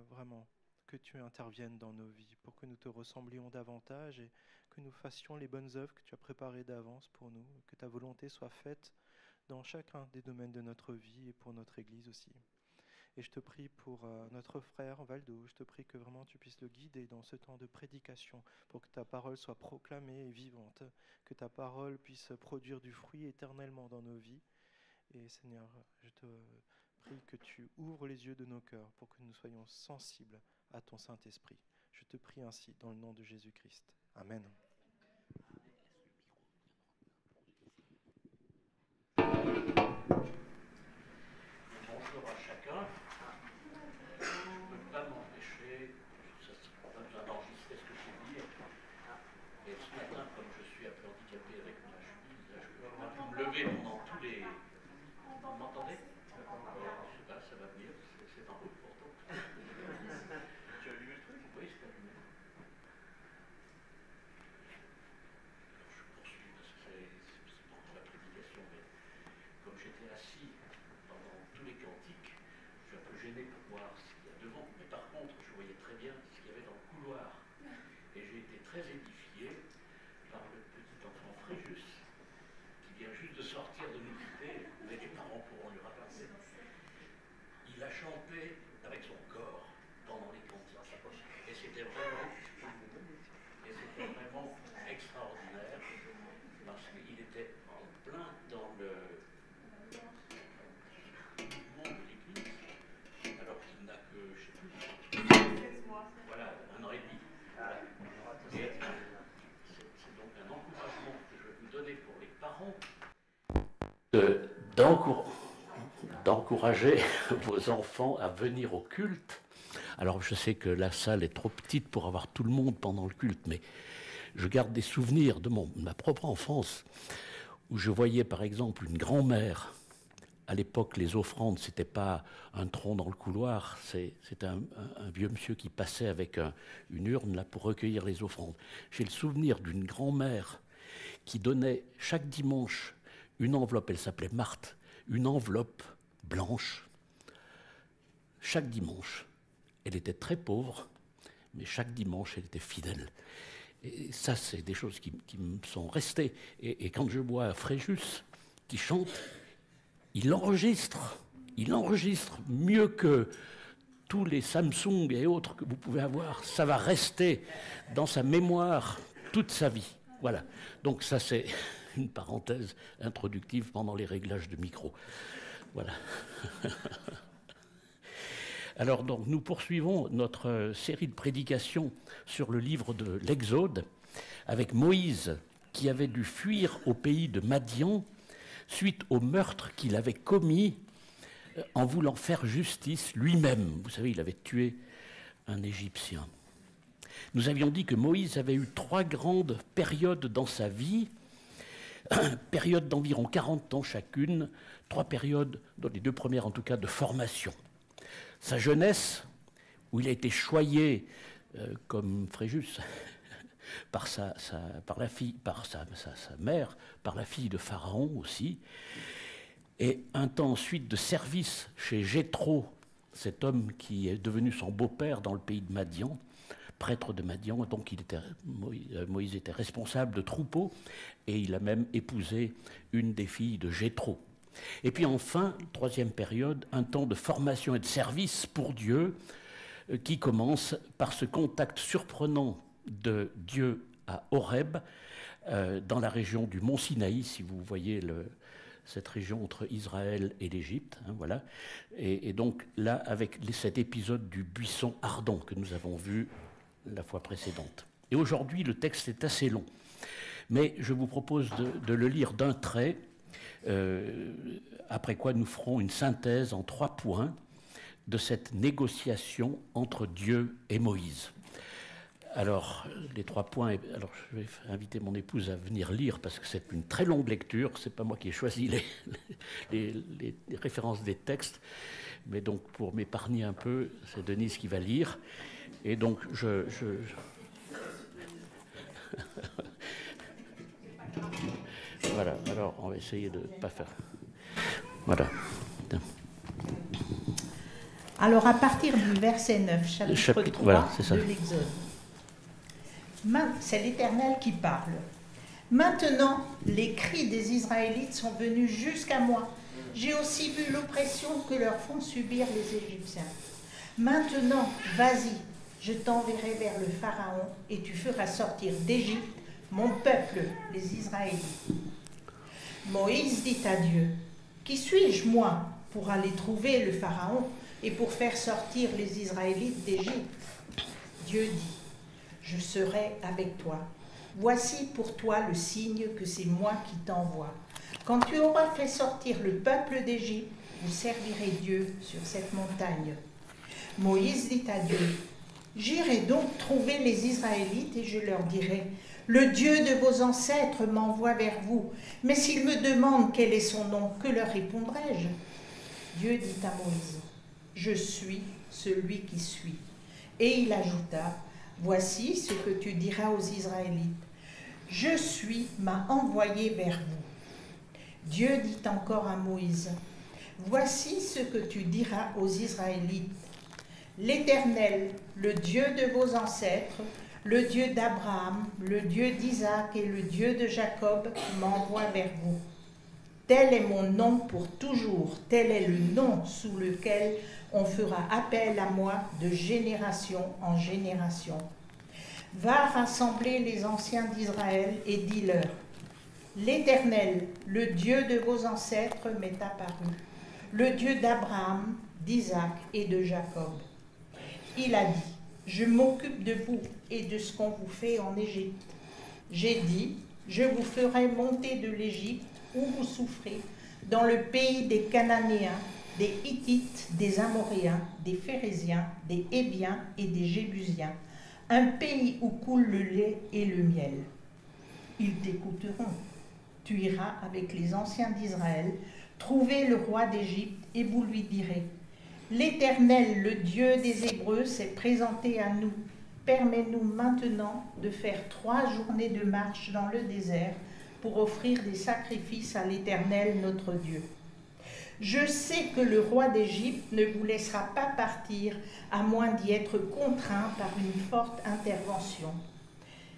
vraiment que tu interviennes dans nos vies pour que nous te ressemblions davantage et que nous fassions les bonnes œuvres que tu as préparées d'avance pour nous, que ta volonté soit faite dans chacun des domaines de notre vie et pour notre Église aussi. Et je te prie pour notre frère Valdo, je te prie que vraiment tu puisses le guider dans ce temps de prédication pour que ta parole soit proclamée et vivante, que ta parole puisse produire du fruit éternellement dans nos vies. Et Seigneur, je te prie que tu ouvres les yeux de nos cœurs pour que nous soyons sensibles à ton Saint-Esprit. Je te prie ainsi dans le nom de Jésus-Christ. Amen. Bonjour à chacun. Je ne peux pas m'empêcher, ça n'a pas besoin d'enregistrer ce que je vais dire. Et ce matin, comme je suis un peu handicapé avec ma cheville, là, je n'ai pas pu me lever pendant tous les... Vous m'entendez? Je sais pas, ça va venir, c'est en route pourtant. Tu as allumé le truc? Oui, c'est allumé. Je poursuis parce que c'est pour la prédication, mais comme j'étais assis pendant tous les cantiques, je suis un peu gêné pour voir ce qu'il y a devant, mais par contre, je voyais très bien ce qu'il y avait dans le couloir. Et j'ai été très édifié par le petit enfant Fréjus, qui vient juste de sortir de nous quitter, mais les parents pourront lui rappeler. Il a chanté avec son corps pendant les cantiques. Et c'était vraiment extraordinaire, parce qu'il était en plein dans le monde de l'Église, alors qu'il n'a que, je ne sais plus, voilà, 1 an et demi. Voilà. Et c'est donc un encouragement que je vais vous donner pour les parents d'encourager vos enfants à venir au culte. Alors je sais que la salle est trop petite pour avoir tout le monde pendant le culte, mais je garde des souvenirs de ma propre enfance, où je voyais par exemple une grand-mère. À l'époque, les offrandes, ce n'était pas un tronc dans le couloir, c'était un vieux monsieur qui passait avec une urne là, pour recueillir les offrandes. J'ai le souvenir d'une grand-mère qui donnait chaque dimanche une enveloppe, elle s'appelait Marthe, une enveloppe blanche, chaque dimanche. Elle était très pauvre, mais chaque dimanche, elle était fidèle. Et ça, c'est des choses qui me sont restées. Et quand je vois Fréjus qui chante, il enregistre mieux que tous les Samsung et autres que vous pouvez avoir. Ça va rester dans sa mémoire toute sa vie. Voilà. Donc ça, c'est une parenthèse introductive pendant les réglages de micro. Voilà. Alors, donc, nous poursuivons notre série de prédications sur le livre de l'Exode avec Moïse qui avait dû fuir au pays de Madian suite au meurtre qu'il avait commis en voulant faire justice lui-même. Vous savez, il avait tué un Égyptien. Nous avions dit que Moïse avait eu 3 grandes périodes dans sa vie, périodes d'environ 40 ans chacune, 3 périodes, dans les 2 premières en tout cas, de formation. Sa jeunesse, où il a été choyé comme Fréjus par sa mère, par la fille de Pharaon aussi, et un temps ensuite de service chez Jéthro, cet homme qui est devenu son beau-père dans le pays de Madian, prêtre de Madian, donc Moïse était responsable de troupeaux, et il a même épousé une des filles de Jéthro. Et puis enfin, 3e période, un temps de formation et de service pour Dieu qui commence par ce contact surprenant de Dieu à Horeb, dans la région du mont Sinaï, si vous voyez cette région entre Israël et l'Égypte. Hein, voilà. Et donc là, avec cet épisode du buisson ardent que nous avons vu la fois précédente. Et aujourd'hui, le texte est assez long, mais je vous propose de le lire d'un trait, après quoi nous ferons une synthèse en 3 points de cette négociation entre Dieu et Moïse. Alors, les 3 points, alors je vais inviter mon épouse à venir lire parce que c'est une très longue lecture. C'est pas moi qui ai choisi les références des textes, mais donc pour m'épargner un peu, c'est Denise qui va lire. Et donc, Voilà, alors on va essayer de ne pas faire... Voilà. Alors, à partir du verset 9, chapitre 3 voilà, c'est ça. de l'Exode, c'est l'Éternel qui parle. Maintenant, les cris des Israélites sont venus jusqu'à moi. J'ai aussi vu l'oppression que leur font subir les Égyptiens. Maintenant, vas-y, je t'enverrai vers le Pharaon et tu feras sortir d'Égypte mon peuple, les Israélites. Moïse dit à Dieu, qui suis-je, moi, pour aller trouver le Pharaon et pour faire sortir les Israélites d'Égypte? Dieu dit, je serai avec toi. Voici pour toi le signe que c'est moi qui t'envoie. Quand tu auras fait sortir le peuple d'Égypte, vous servirez Dieu sur cette montagne. Moïse dit à Dieu, j'irai donc trouver les Israélites et je leur dirai, le Dieu de vos ancêtres m'envoie vers vous, mais s'ils me demandent quel est son nom, que leur répondrai-je? Dieu dit à Moïse, je suis celui qui suis. Et il ajouta, voici ce que tu diras aux Israélites. Je suis m'a envoyé vers vous. Dieu dit encore à Moïse, voici ce que tu diras aux Israélites. L'Éternel, le Dieu de vos ancêtres, le Dieu d'Abraham, le Dieu d'Isaac et le Dieu de Jacob m'envoie vers vous. Tel est mon nom pour toujours, tel est le nom sous lequel on fera appel à moi de génération en génération. Va rassembler les anciens d'Israël et dis-leur, l'Éternel, le Dieu de vos ancêtres, m'est apparu, le Dieu d'Abraham, d'Isaac et de Jacob. Il a dit, je m'occupe de vous et de ce qu'on vous fait en Égypte. J'ai dit, je vous ferai monter de l'Égypte où vous souffrez, dans le pays des Cananéens, des Hittites, des Amoréens, des Phéréziens, des Hébiens et des Jébusiens, un pays où coule le lait et le miel. Ils t'écouteront. Tu iras avec les anciens d'Israël, trouver le roi d'Égypte et vous lui direz, l'Éternel, le Dieu des Hébreux, s'est présenté à nous. Permets-nous maintenant de faire 3 journées de marche dans le désert pour offrir des sacrifices à l'Éternel, notre Dieu. Je sais que le roi d'Égypte ne vous laissera pas partir à moins d'y être contraint par une forte intervention.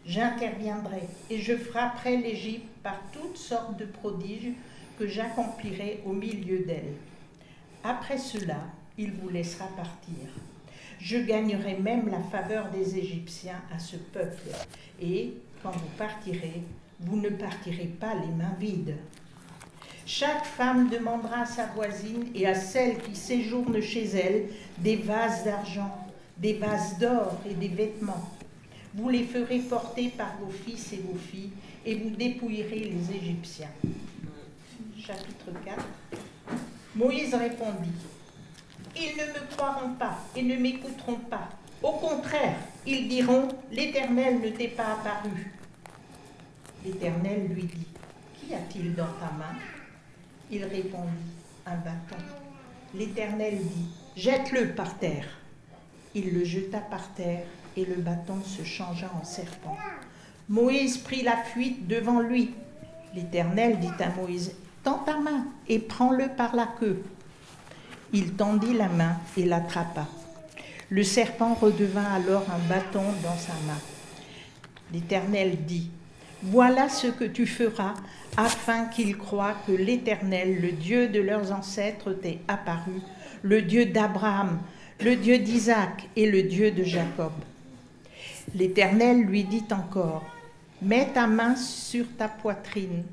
J'interviendrai et je frapperai l'Égypte par toutes sortes de prodiges que j'accomplirai au milieu d'elle. Après cela, il vous laissera partir. Je gagnerai même la faveur des Égyptiens à ce peuple. Et quand vous partirez, vous ne partirez pas les mains vides. Chaque femme demandera à sa voisine et à celle qui séjourne chez elle des vases d'argent, des vases d'or et des vêtements. Vous les ferez porter par vos fils et vos filles et vous dépouillerez les Égyptiens. Chapitre 4. Moïse répondit, ils ne me croiront pas et ne m'écouteront pas. Au contraire, ils diront, l'Éternel ne t'est pas apparu. L'Éternel lui dit, qu'y a-t-il dans ta main? Il répondit, un bâton. L'Éternel dit, jette-le par terre. Il le jeta par terre et le bâton se changea en serpent. Moïse prit la fuite devant lui. L'Éternel dit à Moïse, tends ta main et prends-le par la queue. Il tendit la main et l'attrapa. Le serpent redevint alors un bâton dans sa main. L'Éternel dit, voilà ce que tu feras afin qu'ils croient que l'Éternel, le Dieu de leurs ancêtres, t'est apparu, le Dieu d'Abraham, le Dieu d'Isaac et le Dieu de Jacob. L'Éternel lui dit encore, mets ta main sur ta poitrine.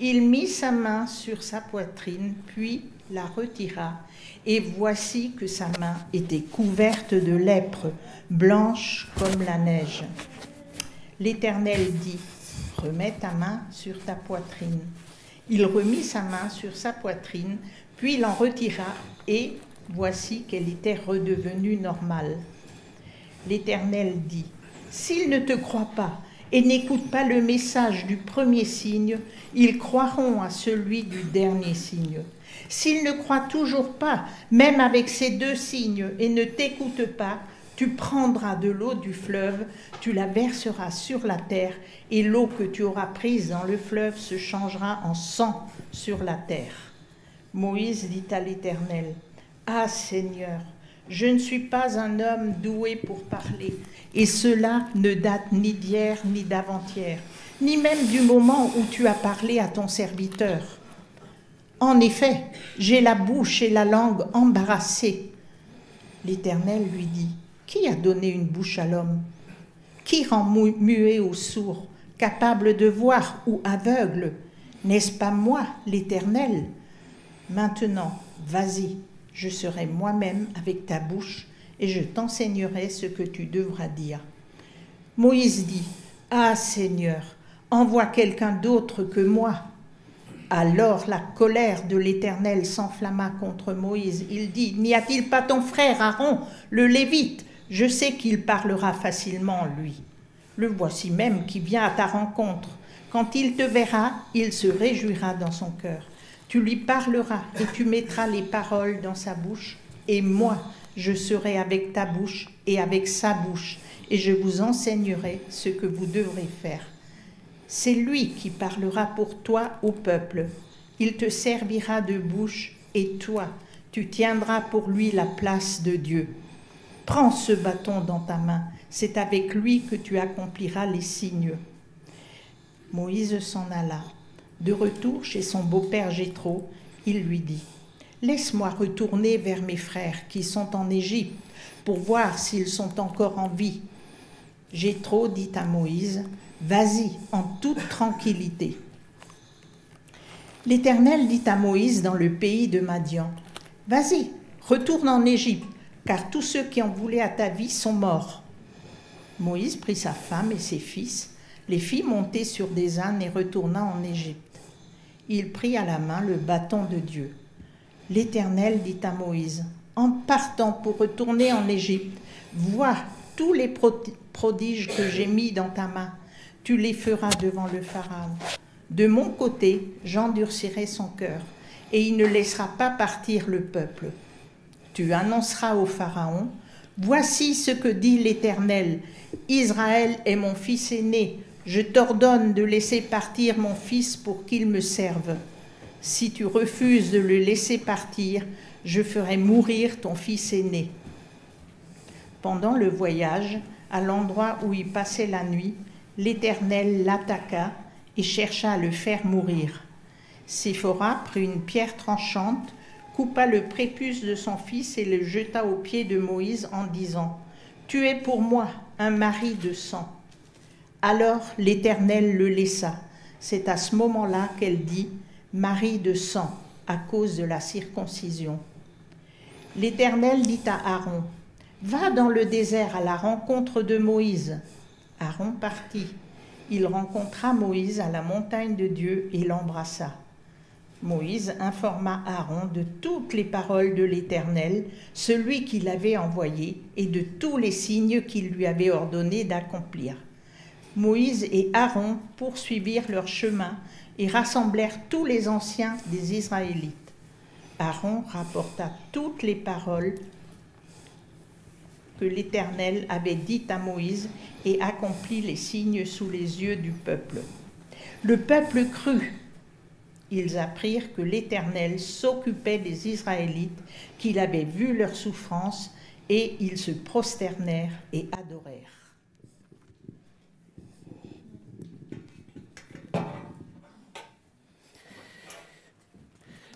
Il mit sa main sur sa poitrine, puis la retira, et voici que sa main était couverte de lèpre, blanche comme la neige. L'Éternel dit, remets ta main sur ta poitrine. Il remit sa main sur sa poitrine, puis l'en retira, et voici qu'elle était redevenue normale. L'Éternel dit, S'ils ne te croient pas et n'écoutent pas le message du premier signe, ils croiront à celui du dernier signe. S'ils ne croient toujours pas, même avec ces 2 signes, et ne t'écoutent pas, tu prendras de l'eau du fleuve, tu la verseras sur la terre, et l'eau que tu auras prise dans le fleuve se changera en sang sur la terre. Moïse dit à l'Éternel, « Ah Seigneur, je ne suis pas un homme doué pour parler, et cela ne date ni d'hier ni d'avant-hier, ni même du moment où tu as parlé à ton serviteur. En effet, j'ai la bouche et la langue embarrassées. » L'Éternel lui dit, « Qui a donné une bouche à l'homme? Qui rend muet ou sourd, capable de voir ou aveugle? N'est-ce pas moi, l'Éternel? Maintenant, vas-y, je serai moi-même avec ta bouche et je t'enseignerai ce que tu devras dire. » Moïse dit, « Ah Seigneur, envoie quelqu'un d'autre que moi. » Alors la colère de l'Éternel s'enflamma contre Moïse. Il dit, « N'y a-t-il pas ton frère Aaron, le Lévite? Je sais qu'il parlera facilement, lui. Le voici même qui vient à ta rencontre. Quand il te verra, il se réjouira dans son cœur. Tu lui parleras et tu mettras les paroles dans sa bouche. Et moi, je serai avec ta bouche et avec sa bouche, et je vous enseignerai ce que vous devrez faire. C'est lui qui parlera pour toi au peuple. Il te servira de bouche, et toi, tu tiendras pour lui la place de Dieu. Prends ce bâton dans ta main, c'est avec lui que tu accompliras les signes. » Moïse s'en alla. De retour chez son beau-père Jéthro, il lui dit, « Laisse-moi retourner vers mes frères qui sont en Égypte pour voir s'ils sont encore en vie. » Jéthro dit à Moïse, « Vas-y, en toute tranquillité. » L'Éternel dit à Moïse dans le pays de Madian, « Vas-y, retourne en Égypte, car tous ceux qui en voulaient à ta vie sont morts. » Moïse prit sa femme et ses fils, les fit monter sur des ânes et retourna en Égypte. Il prit à la main le bâton de Dieu. L'Éternel dit à Moïse, « En partant pour retourner en Égypte, vois tous les prodiges que j'ai mis dans ta main, tu les feras devant le Pharaon. De mon côté, j'endurcirai son cœur, et il ne laissera pas partir le peuple. Tu annonceras au Pharaon, « Voici ce que dit l'Éternel, Israël est mon fils aîné, je t'ordonne de laisser partir mon fils pour qu'il me serve. Si tu refuses de le laisser partir, je ferai mourir ton fils aîné. » Pendant le voyage, à l'endroit où il passait la nuit, l'Éternel l'attaqua et chercha à le faire mourir. Séphora prit une pierre tranchante, coupa le prépuce de son fils et le jeta aux pieds de Moïse en disant, « Tu es pour moi un mari de sang. » Alors l'Éternel le laissa. C'est à ce moment-là qu'elle dit, « Mari de sang » à cause de la circoncision. L'Éternel dit à Aaron, « Va dans le désert à la rencontre de Moïse. » Aaron partit. Il rencontra Moïse à la montagne de Dieu et l'embrassa. Moïse informa Aaron de toutes les paroles de l'Éternel, celui qui l'avait envoyé, et de tous les signes qu'il lui avait ordonné d'accomplir. Moïse et Aaron poursuivirent leur chemin et rassemblèrent tous les anciens des Israélites. Aaron rapporta toutes les paroles que l'Éternel avait dites à Moïse et accomplit les signes sous les yeux du peuple. Le peuple crut. Ils apprirent que l'Éternel s'occupait des Israélites, qu'il avait vu leurs souffrances, et ils se prosternèrent et adorèrent.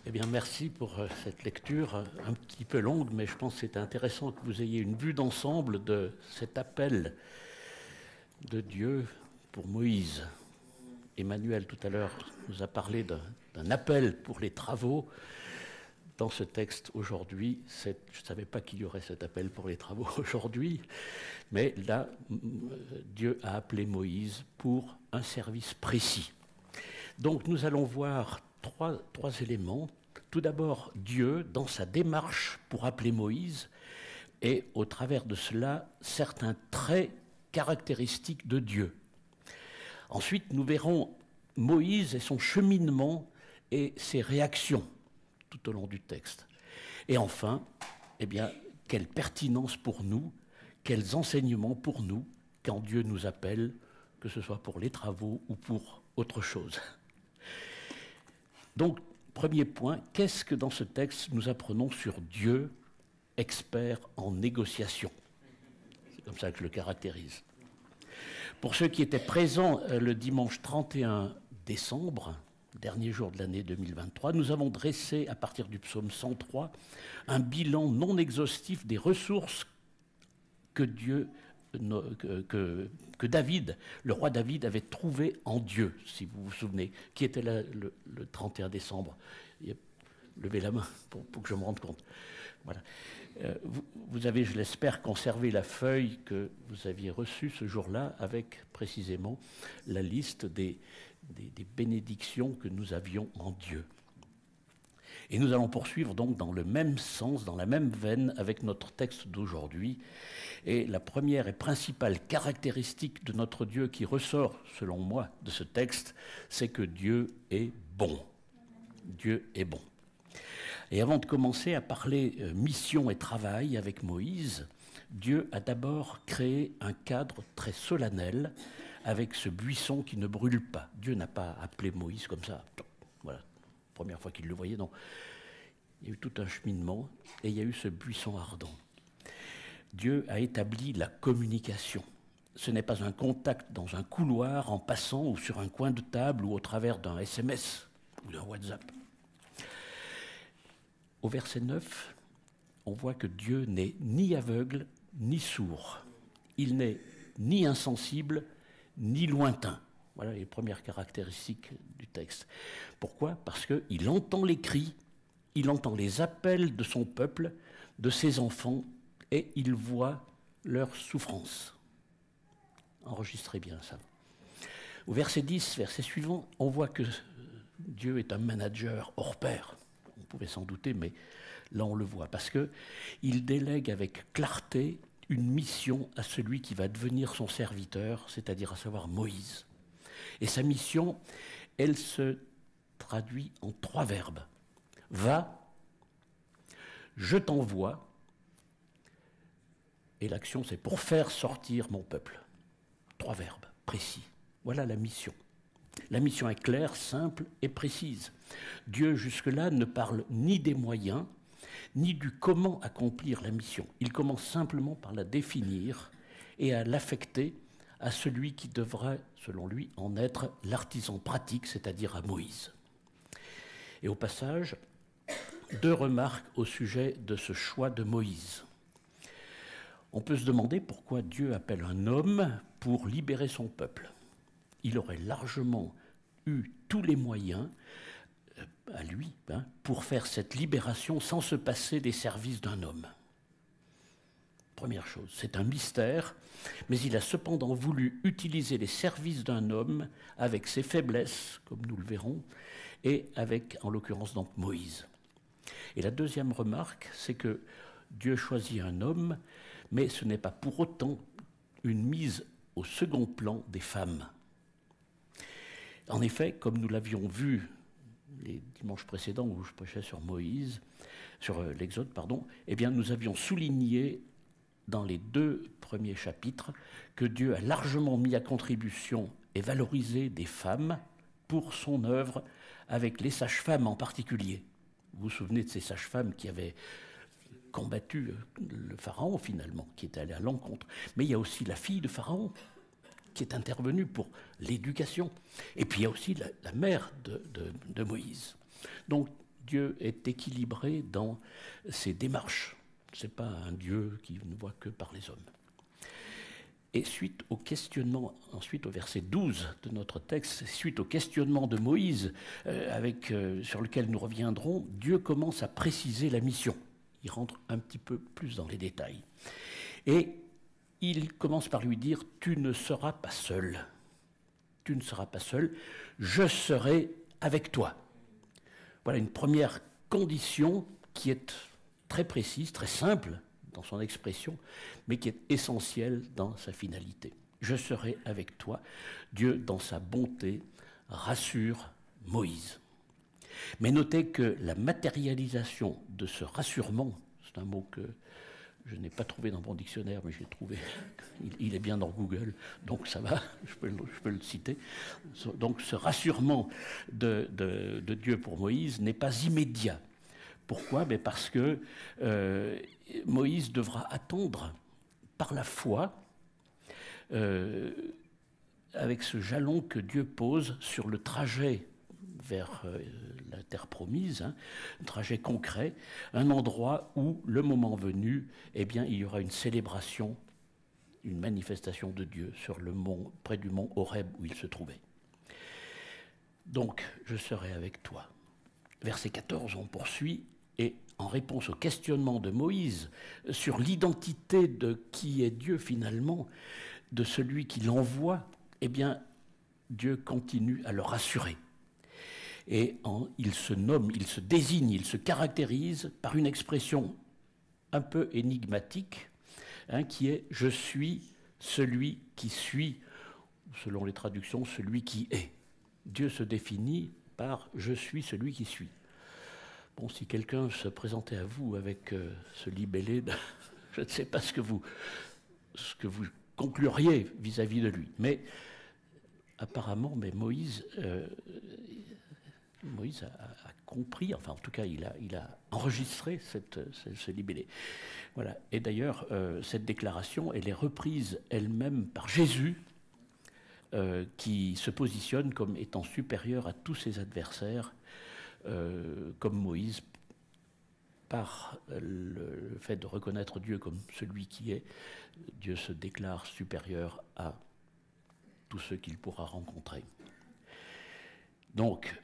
Eh bien, merci pour cette lecture un petit peu longue, mais je pense que c'est intéressant que vous ayez une vue d'ensemble de cet appel de Dieu pour Moïse. Emmanuel, tout à l'heure, nous a parlé d'un appel pour les travaux. Dans ce texte aujourd'hui, je ne savais pas qu'il y aurait cet appel pour les travaux aujourd'hui, mais là, Dieu a appelé Moïse pour un service précis. Donc nous allons voir trois éléments. Tout d'abord, Dieu, dans sa démarche pour appeler Moïse, et au travers de cela, certains traits caractéristiques de Dieu. Ensuite, nous verrons Moïse et son cheminement et ses réactions tout au long du texte. Et enfin, eh bien, quelle pertinence pour nous, quels enseignements pour nous quand Dieu nous appelle, que ce soit pour les travaux ou pour autre chose. Donc, premier point, qu'est-ce que dans ce texte nous apprenons sur Dieu, expert en négociation? C'est comme ça que je le caractérise. Pour ceux qui étaient présents le dimanche 31 décembre, dernier jour de l'année 2023, nous avons dressé, à partir du psaume 103, un bilan non exhaustif des ressources que David, le roi David, avait trouvées en Dieu, si vous vous souvenez, qui était là le 31 décembre. Levez la main pour que je me rende compte. Voilà. Vous avez, je l'espère, conservé la feuille que vous aviez reçue ce jour-là avec précisément la liste des bénédictions que nous avions en Dieu. Et nous allons poursuivre donc dans le même sens, dans la même veine avec notre texte d'aujourd'hui. Et la première et principale caractéristique de notre Dieu qui ressort, selon moi, de ce texte, c'est que Dieu est bon. Dieu est bon. Et avant de commencer à parler mission et travail avec Moïse, Dieu a d'abord créé un cadre très solennel avec ce buisson qui ne brûle pas. Dieu n'a pas appelé Moïse comme ça. Voilà, première fois qu'il le voyait, non. Il y a eu tout un cheminement et il y a eu ce buisson ardent. Dieu a établi la communication. Ce n'est pas un contact dans un couloir en passant ou sur un coin de table ou au travers d'un SMS ou d'un WhatsApp. Au verset 9, on voit que Dieu n'est ni aveugle ni sourd. Il n'est ni insensible ni lointain. Voilà les premières caractéristiques du texte. Pourquoi? Parce qu'il entend les cris, il entend les appels de son peuple, de ses enfants, et il voit leur souffrance. Enregistrez bien ça. Au verset 10, verset suivant, on voit que Dieu est un manager hors pair. On pouvait s'en douter, mais là on le voit, parce qu'il délègue avec clarté une mission à celui qui va devenir son serviteur, c'est-à-dire à savoir Moïse. Et sa mission, elle se traduit en 3 verbes. Va, je t'envoie, et l'action c'est pour faire sortir mon peuple. 3 verbes précis. Voilà la mission. La mission est claire, simple et précise. Dieu, jusque-là, ne parle ni des moyens, ni du comment accomplir la mission. Il commence simplement par la définir et à l'affecter à celui qui devrait, selon lui, en être l'artisan pratique, c'est-à-dire à Moïse. Et au passage, 2 remarques au sujet de ce choix de Moïse. On peut se demander pourquoi Dieu appelle un homme pour libérer son peuple. Il aurait largement eu tous les moyens à lui pour faire cette libération sans se passer des services d'un homme. Première chose, c'est un mystère, mais il a cependant voulu utiliser les services d'un homme avec ses faiblesses, comme nous le verrons, et avec, en l'occurrence, donc Moïse. Et la deuxième remarque, c'est que Dieu choisit un homme, mais ce n'est pas pour autant une mise au second plan des femmes. En effet, comme nous l'avions vu les dimanches précédents où je prêchais sur Moïse, sur l'Exode, eh bien nous avions souligné dans les 2 premiers chapitres que Dieu a largement mis à contribution et valorisé des femmes pour son œuvre, avec les sages-femmes en particulier. Vous vous souvenez de ces sages-femmes qui avaient combattu le Pharaon finalement, qui est allé à l'encontre. Mais il y a aussi la fille de Pharaon qui est intervenue pour l'éducation. Et puis il y a aussi la mère de Moïse. Donc Dieu est équilibré dans ses démarches. Ce n'est pas un Dieu qui ne voit que par les hommes. Et suite au questionnement, ensuite au verset 12 de notre texte, suite au questionnement de Moïse, sur lequel nous reviendrons, Dieu commence à préciser la mission. Il rentre un petit peu plus dans les détails. Et il commence par lui dire « Tu ne seras pas seul. Tu ne seras pas seul. Je serai avec toi. » Voilà une première condition qui est très précise, très simple dans son expression, mais qui est essentielle dans sa finalité. je serai avec toi. Dieu, dans sa bonté, rassure Moïse. Mais notez que la matérialisation de ce rassurement, c'est un mot que je n'ai pas trouvé dans mon dictionnaire, mais j'ai trouvé, il est bien dans Google, donc ça va, je peux le citer. Donc ce rassurement de Dieu pour Moïse n'est pas immédiat. Pourquoi? Mais parce que Moïse devra attendre par la foi, avec ce jalon que Dieu pose sur le trajet vers la terre promise, un trajet concret, un endroit où, le moment venu, eh bien, il y aura une célébration, une manifestation de Dieu sur le mont, près du mont Horeb où il se trouvait. Donc, je serai avec toi. Verset 14, on poursuit, et en réponse au questionnement de Moïse sur l'identité de qui est Dieu finalement, de celui qui l'envoie, eh bien, Dieu continue à le rassurer. Et il se nomme, il se désigne, il se caractérise par une expression un peu énigmatique, qui est « je suis celui qui suis », selon les traductions, celui qui est. Dieu se définit par « je suis celui qui suis ». Bon, si quelqu'un se présentait à vous avec ce libellé, je ne sais pas ce que vous concluriez vis-à-vis de lui. Mais apparemment, Moïse a compris, enfin en tout cas il a enregistré ce libellé. Voilà. Et d'ailleurs, cette déclaration, elle est reprise elle-même par Jésus, qui se positionne comme étant supérieur à tous ses adversaires, comme Moïse, par le fait de reconnaître Dieu comme celui qui est. Dieu se déclare supérieur à tous ceux qu'il pourra rencontrer. Donc,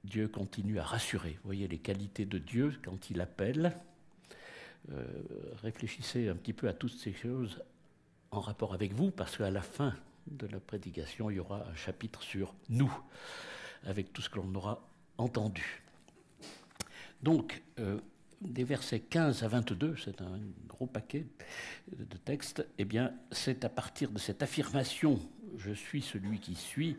Dieu continue à rassurer. Vous voyez les qualités de Dieu quand il appelle. Réfléchissez un petit peu à toutes ces choses en rapport avec vous, parce qu'à la fin de la prédication, il y aura un chapitre sur nous, avec tout ce que l'on aura entendu. Donc, des versets 15 à 22, c'est un gros paquet de textes, eh bien, c'est à partir de cette affirmation « je suis celui qui suis »,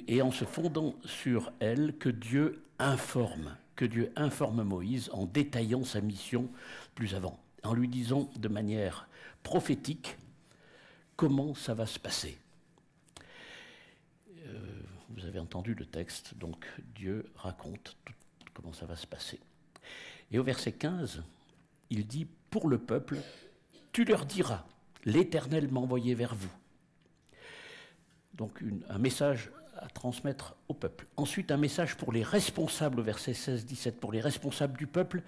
et en se fondant sur elle que Dieu informe Moïse en détaillant sa mission plus avant, en lui disant de manière prophétique comment ça va se passer. Vous avez entendu le texte, donc Dieu raconte comment ça va se passer. Et au verset 15, il dit « Pour le peuple, tu leur diras, l'Éternel m'a envoyé vers vous. » Donc un message à transmettre au peuple. Ensuite, un message pour les responsables, au verset 16-17, pour les responsables du peuple,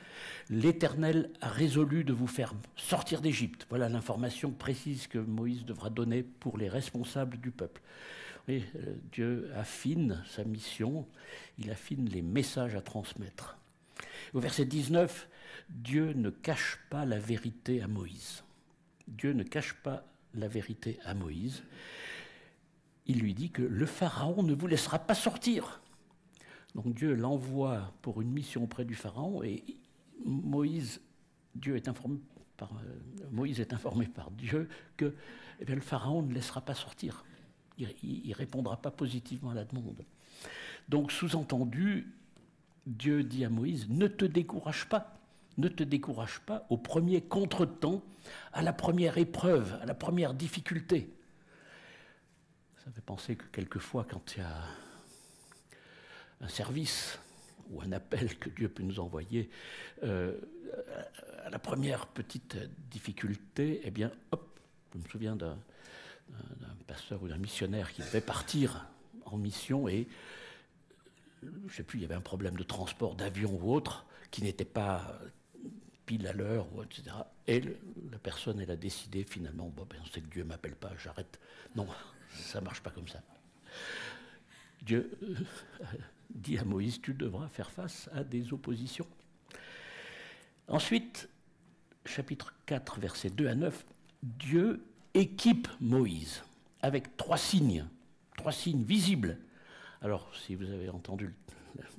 l'Éternel a résolu de vous faire sortir d'Égypte. Voilà l'information précise que Moïse devra donner pour les responsables du peuple. Oui, Dieu affine sa mission, il affine les messages à transmettre. Au verset 19, Dieu ne cache pas la vérité à Moïse. Dieu ne cache pas la vérité à Moïse. Il lui dit que le Pharaon ne vous laissera pas sortir. Donc Dieu l'envoie pour une mission auprès du Pharaon et Moïse est informé par Dieu que le Pharaon ne laissera pas sortir. Il ne répondra pas positivement à la demande. Donc sous-entendu, Dieu dit à Moïse, ne te décourage pas au premier contretemps, à la première épreuve, à la première difficulté. Ça fait penser que quelquefois, quand il y a un service ou un appel que Dieu peut nous envoyer, à la première petite difficulté, eh bien, hop, je me souviens d'un pasteur ou d'un missionnaire qui devait partir en mission et, je ne sais plus, il y avait un problème de transport, d'avion ou autre, qui n'était pas pile à l'heure, etc. Et la personne, elle a décidé finalement, c'est que Dieu ne m'appelle pas, j'arrête. Non, ça ne marche pas comme ça. Dieu dit à Moïse, tu devras faire face à des oppositions. Ensuite, chapitre 4, versets 2 à 9, Dieu équipe Moïse avec trois signes visibles. Alors, si vous avez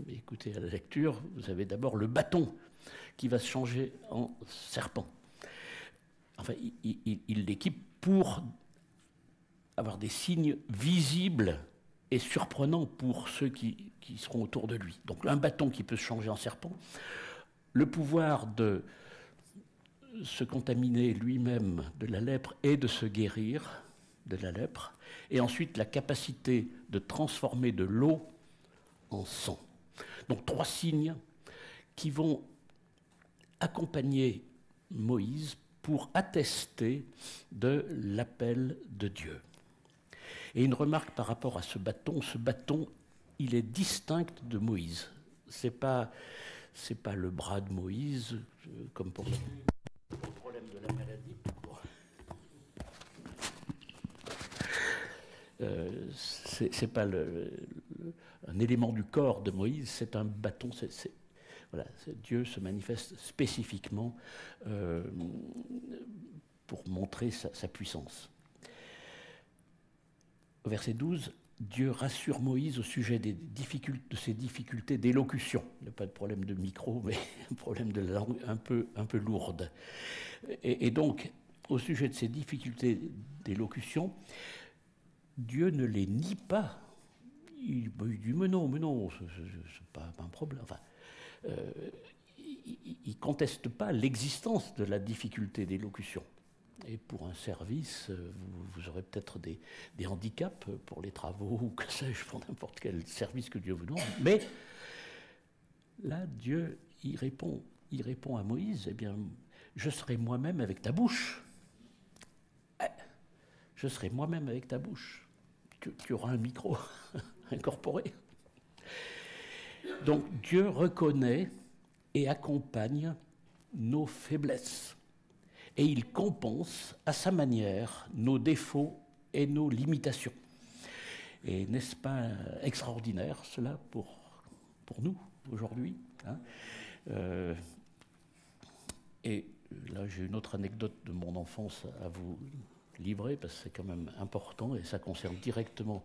écouté à la lecture, vous avez d'abord le bâton qui va se changer en serpent. Enfin, il l'équipe pour avoir des signes visibles et surprenants pour ceux qui seront autour de lui. Donc un bâton qui peut se changer en serpent, le pouvoir de se contaminer lui-même de la lèpre et de se guérir de la lèpre, et ensuite la capacité de transformer de l'eau en sang. Donc 3 signes qui vont accompagner Moïse pour attester de l'appel de Dieu. Et une remarque par rapport à ce bâton, il est distinct de Moïse. C'est pas le bras de Moïse, comme pour le problème de la maladie. C'est pas un élément du corps de Moïse, c'est un bâton. Voilà, Dieu se manifeste spécifiquement pour montrer sa puissance. Au verset 12, Dieu rassure Moïse au sujet de ses difficultés d'élocution. Il n'y a pas de problème de micro, mais un problème de langue un peu lourde. Et donc, au sujet de ses difficultés d'élocution, Dieu ne les nie pas. Il dit, mais non, c'est pas un problème. Enfin, il ne conteste pas l'existence de la difficulté d'élocution. Et pour un service, vous aurez peut-être des handicaps pour les travaux, ou que sais-je, pour n'importe quel service que Dieu vous donne. Mais là, Dieu, il répond à Moïse, eh bien, je serai moi-même avec ta bouche. Je serai moi-même avec ta bouche. Tu auras un micro incorporé. Donc Dieu reconnaît et accompagne nos faiblesses. Et il compense à sa manière nos défauts et nos limitations. Et n'est-ce pas extraordinaire cela pour nous aujourd'hui, hein? Et là j'ai une autre anecdote de mon enfance à vous livrer, parce que c'est quand même important et ça concerne directement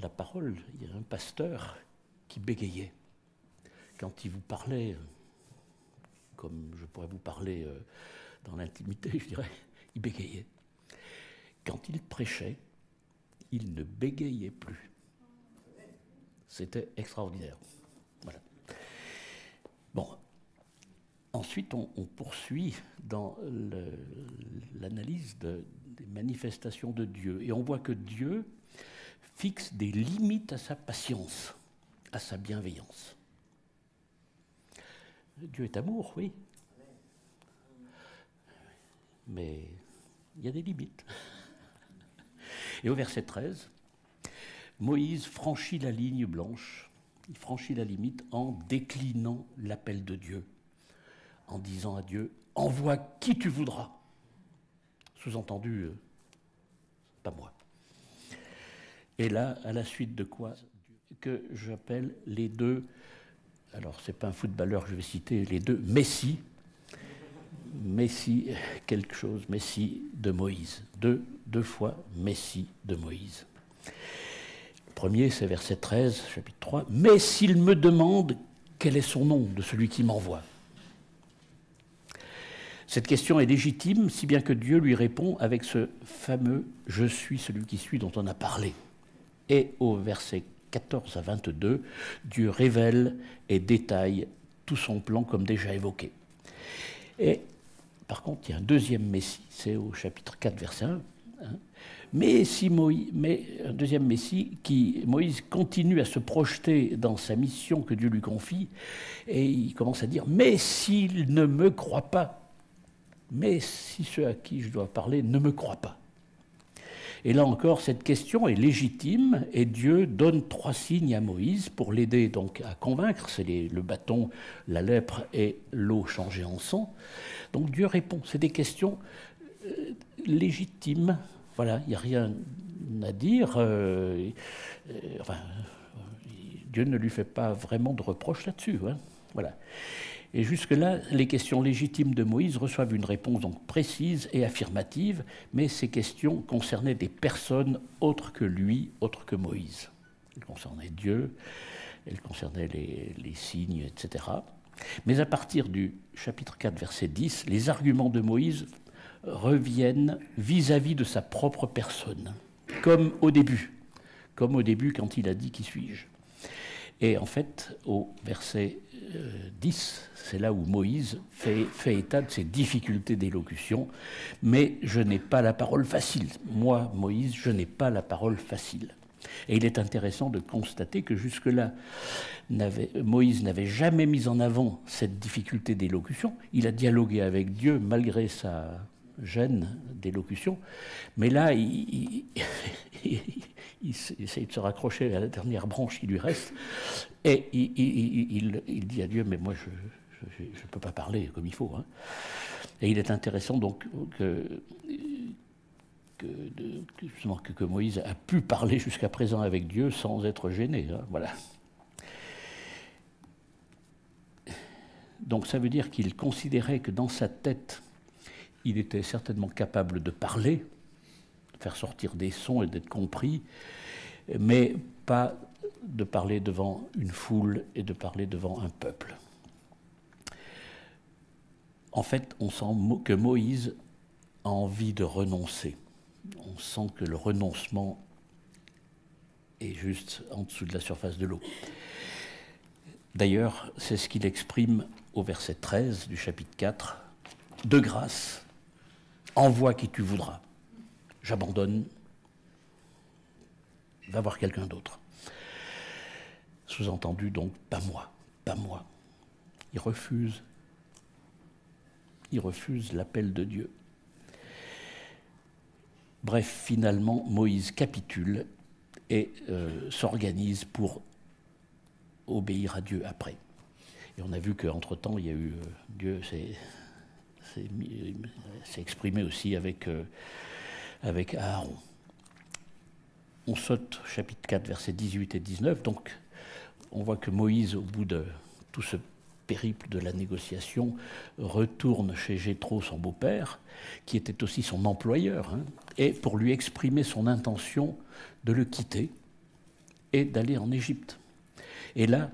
la parole. Il y a un pasteur qui bégayait quand il vous parlait, comme je pourrais vous parler dans l'intimité, je dirais, il bégayait. Quand il prêchait, il ne bégayait plus. C'était extraordinaire. Voilà. Bon. Ensuite, on poursuit dans l'analyse des manifestations de Dieu. Et on voit que Dieu fixe des limites à sa patience, à sa bienveillance. Dieu est amour, oui. Mais il y a des limites. Et au verset 13, Moïse franchit la ligne blanche, il franchit la limite en déclinant l'appel de Dieu, en disant à Dieu, envoie qui tu voudras. Sous-entendu, pas moi. Et là, à la suite de quoi, que j'appelle les deux, alors c'est pas un footballeur que je vais citer, les deux Messi quelque chose, Messi de Moïse. Deux fois Messi de Moïse. Le premier, c'est verset 13, chapitre 3. « Mais s'il me demande quel est son nom de celui qui m'envoie ?» Cette question est légitime, si bien que Dieu lui répond avec ce fameux « Je suis celui qui suis » dont on a parlé. Et au verset 14 à 22, Dieu révèle et détaille tout son plan comme déjà évoqué. Et par contre, il y a un deuxième Messie, c'est au chapitre 4, verset 1. Mais un deuxième Messie, Moïse continue à se projeter dans sa mission que Dieu lui confie, et il commence à dire « Mais s'il ne me croit pas, mais si ceux à qui je dois parler ne me croient pas ». Et là encore, cette question est légitime, et Dieu donne 3 signes à Moïse pour l'aider donc à convaincre. C'est le bâton, la lèpre et l'eau changée en sang. Donc Dieu répond. C'est des questions légitimes. Voilà, il n'y a rien à dire. Dieu ne lui fait pas vraiment de reproches là-dessus. Hein. Voilà. Et jusque-là, les questions légitimes de Moïse reçoivent une réponse donc précise et affirmative, mais ces questions concernaient des personnes autres que lui, autres que Moïse. Elles concernaient Dieu, elles concernaient les signes, etc. Mais à partir du chapitre 4, verset 10, les arguments de Moïse reviennent vis-à-vis de sa propre personne. comme au début quand il a dit « Qui suis-je » Et en fait, au verset 10, c'est là où Moïse fait état de ses difficultés d'élocution. « Mais je n'ai pas la parole facile. Moi, Moïse, je n'ai pas la parole facile. » Et il est intéressant de constater que jusque-là, Moïse n'avait jamais mis en avant cette difficulté d'élocution. Il a dialogué avec Dieu malgré sa gêne d'élocution. Mais là, il essaye de se raccrocher à la dernière branche qui lui reste. Et il dit à Dieu, mais moi, je ne peux pas parler comme il faut. Hein. Et il est intéressant donc que Moïse a pu parler jusqu'à présent avec Dieu sans être gêné. Hein, voilà. Donc ça veut dire qu'il considérait que dans sa tête, il était certainement capable de parler, de faire sortir des sons et d'être compris, mais pas de parler devant une foule et de parler devant un peuple. En fait, on sent que Moïse a envie de renoncer. On sent que le renoncement est juste en dessous de la surface de l'eau. D'ailleurs, c'est ce qu'il exprime au verset 13 du chapitre 4. « De grâce, envoie qui tu voudras. J'abandonne. Va voir quelqu'un d'autre. » Sous-entendu donc, pas moi, pas moi. Il refuse l'appel de Dieu. Bref, finalement, Moïse capitule et s'organise pour obéir à Dieu après. Et on a vu qu'entre-temps, il y a eu Dieu s'est exprimé aussi avec Aaron. On saute chapitre 4, versets 18 et 19. Donc, on voit que Moïse, au bout de tout ce périple de la négociation, retourne chez Jéthro, son beau-père, qui était aussi son employeur, hein, et pour lui exprimer son intention de le quitter et d'aller en Égypte. Et là,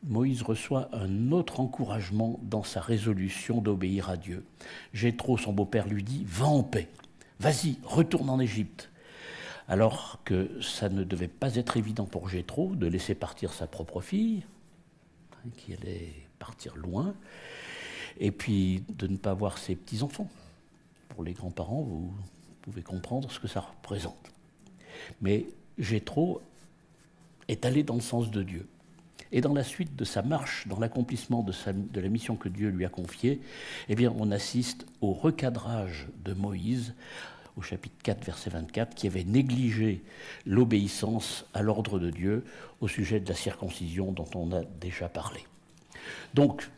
Moïse reçoit un autre encouragement dans sa résolution d'obéir à Dieu. Jéthro, son beau-père, lui dit « Va en paix, vas-y, retourne en Égypte ». Alors que ça ne devait pas être évident pour Jéthro de laisser partir sa propre fille, hein, qui allait partir loin, et puis de ne pas voir ses petits-enfants. Pour les grands-parents, vous pouvez comprendre ce que ça représente. Mais Jéthro est allé dans le sens de Dieu. Et dans la suite de sa marche, dans l'accomplissement de la mission que Dieu lui a confiée, eh bien, on assiste au recadrage de Moïse, au chapitre 4, verset 24, qui avait négligé l'obéissance à l'ordre de Dieu au sujet de la circoncision dont on a déjà parlé. Donc,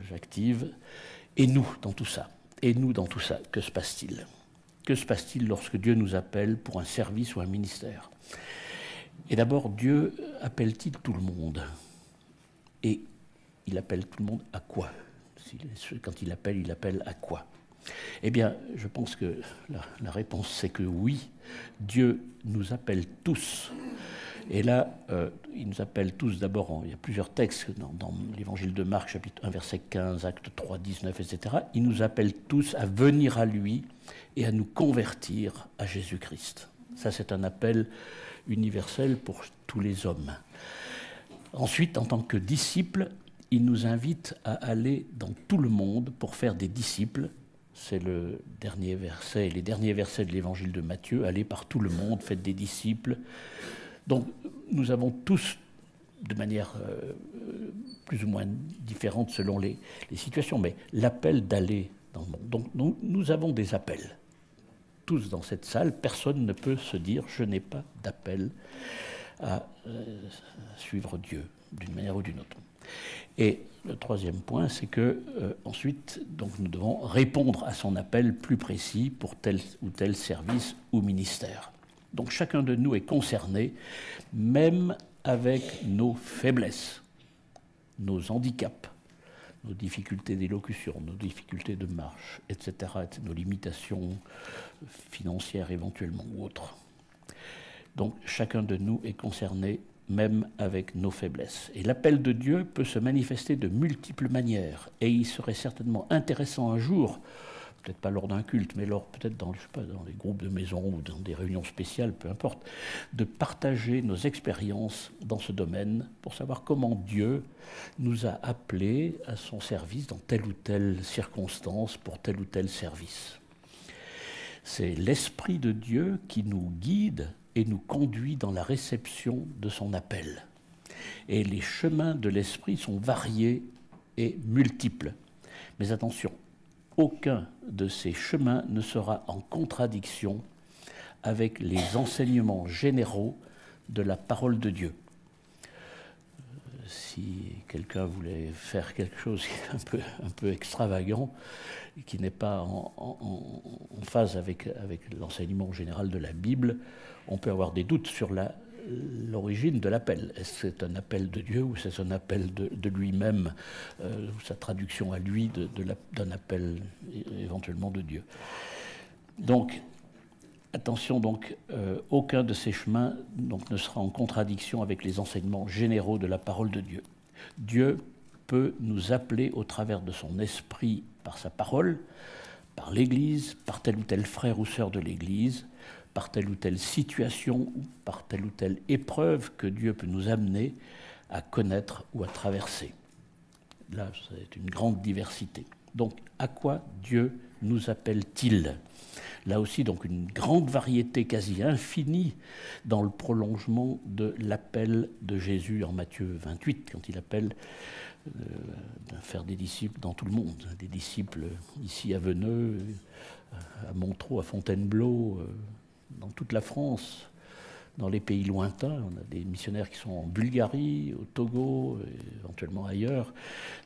j'active. Et nous, dans tout ça, que se passe-t-il ? Que se passe-t-il lorsque Dieu nous appelle pour un service ou un ministère ? Et d'abord, Dieu appelle-t-il tout le monde ? Et il appelle tout le monde à quoi ? Quand il appelle à quoi ? Eh bien, je pense que la réponse, c'est que oui, Dieu nous appelle tous. Et là, il nous appelle tous d'abord, il y a plusieurs textes dans l'évangile de Marc, chapitre 1, verset 15, acte 3, 19, etc. Il nous appelle tous à venir à lui et à nous convertir à Jésus-Christ. Ça, c'est un appel universel pour tous les hommes. Ensuite, en tant que disciples, il nous invite à aller dans tout le monde pour faire des disciples. C'est le dernier verset, les derniers versets de l'évangile de Matthieu. Allez par tout le monde, faites des disciples. Donc, nous avons tous, de manière plus ou moins différente selon les situations, mais l'appel d'aller dans le monde. Donc, nous avons des appels. Tous dans cette salle, personne ne peut se dire « je n'ai pas d'appel à suivre Dieu d'une manière ou d'une autre ». Et le troisième point, c'est que ensuite, donc, nous devons répondre à son appel plus précis pour tel ou tel service ou ministère. Donc chacun de nous est concerné, même avec nos faiblesses, nos handicaps, nos difficultés d'élocution, nos difficultés de marche, etc., nos limitations financières éventuellement ou autres. Donc chacun de nous est concerné, même avec nos faiblesses. Et l'appel de Dieu peut se manifester de multiples manières. Et il serait certainement intéressant un jour, peut-être pas lors d'un culte, mais peut-être dans, je sais pas, dans les groupes de maison ou dans des réunions spéciales, peu importe, de partager nos expériences dans ce domaine pour savoir comment Dieu nous a appelés à son service dans telle ou telle circonstance, pour tel ou tel service. C'est l'Esprit de Dieu qui nous guide et nous conduit dans la réception de son appel. Et les chemins de l'Esprit sont variés et multiples. Mais attention, aucun de ces chemins ne sera en contradiction avec les enseignements généraux de la parole de Dieu. Si quelqu'un voulait faire quelque chose qui est un peu extravagant, et qui n'est pas en phase avec l'enseignement général de la Bible, on peut avoir des doutes sur l'origine de l'appel. Est-ce que c'est un appel de Dieu ou c'est un appel de lui-même, sa traduction à lui d'un appel éventuellement de Dieu. Donc, attention, donc, aucun de ces chemins donc, ne sera en contradiction avec les enseignements généraux de la parole de Dieu. Dieu peut nous appeler au travers de son esprit par sa parole, par l'Église, par tel ou tel frère ou sœur de l'Église, par telle ou telle situation ou par telle ou telle épreuve que Dieu peut nous amener à connaître ou à traverser. Là, c'est une grande diversité. Donc, à quoi Dieu nous appelle-t-il ? Là aussi, donc, une grande variété quasi infinie dans le prolongement de l'appel de Jésus en Matthieu 28, quand il appelle à faire des disciples dans tout le monde, des disciples ici à Veneux, à Montreux, à Fontainebleau, dans toute la France, dans les pays lointains. On a des missionnaires qui sont en Bulgarie, au Togo, éventuellement ailleurs.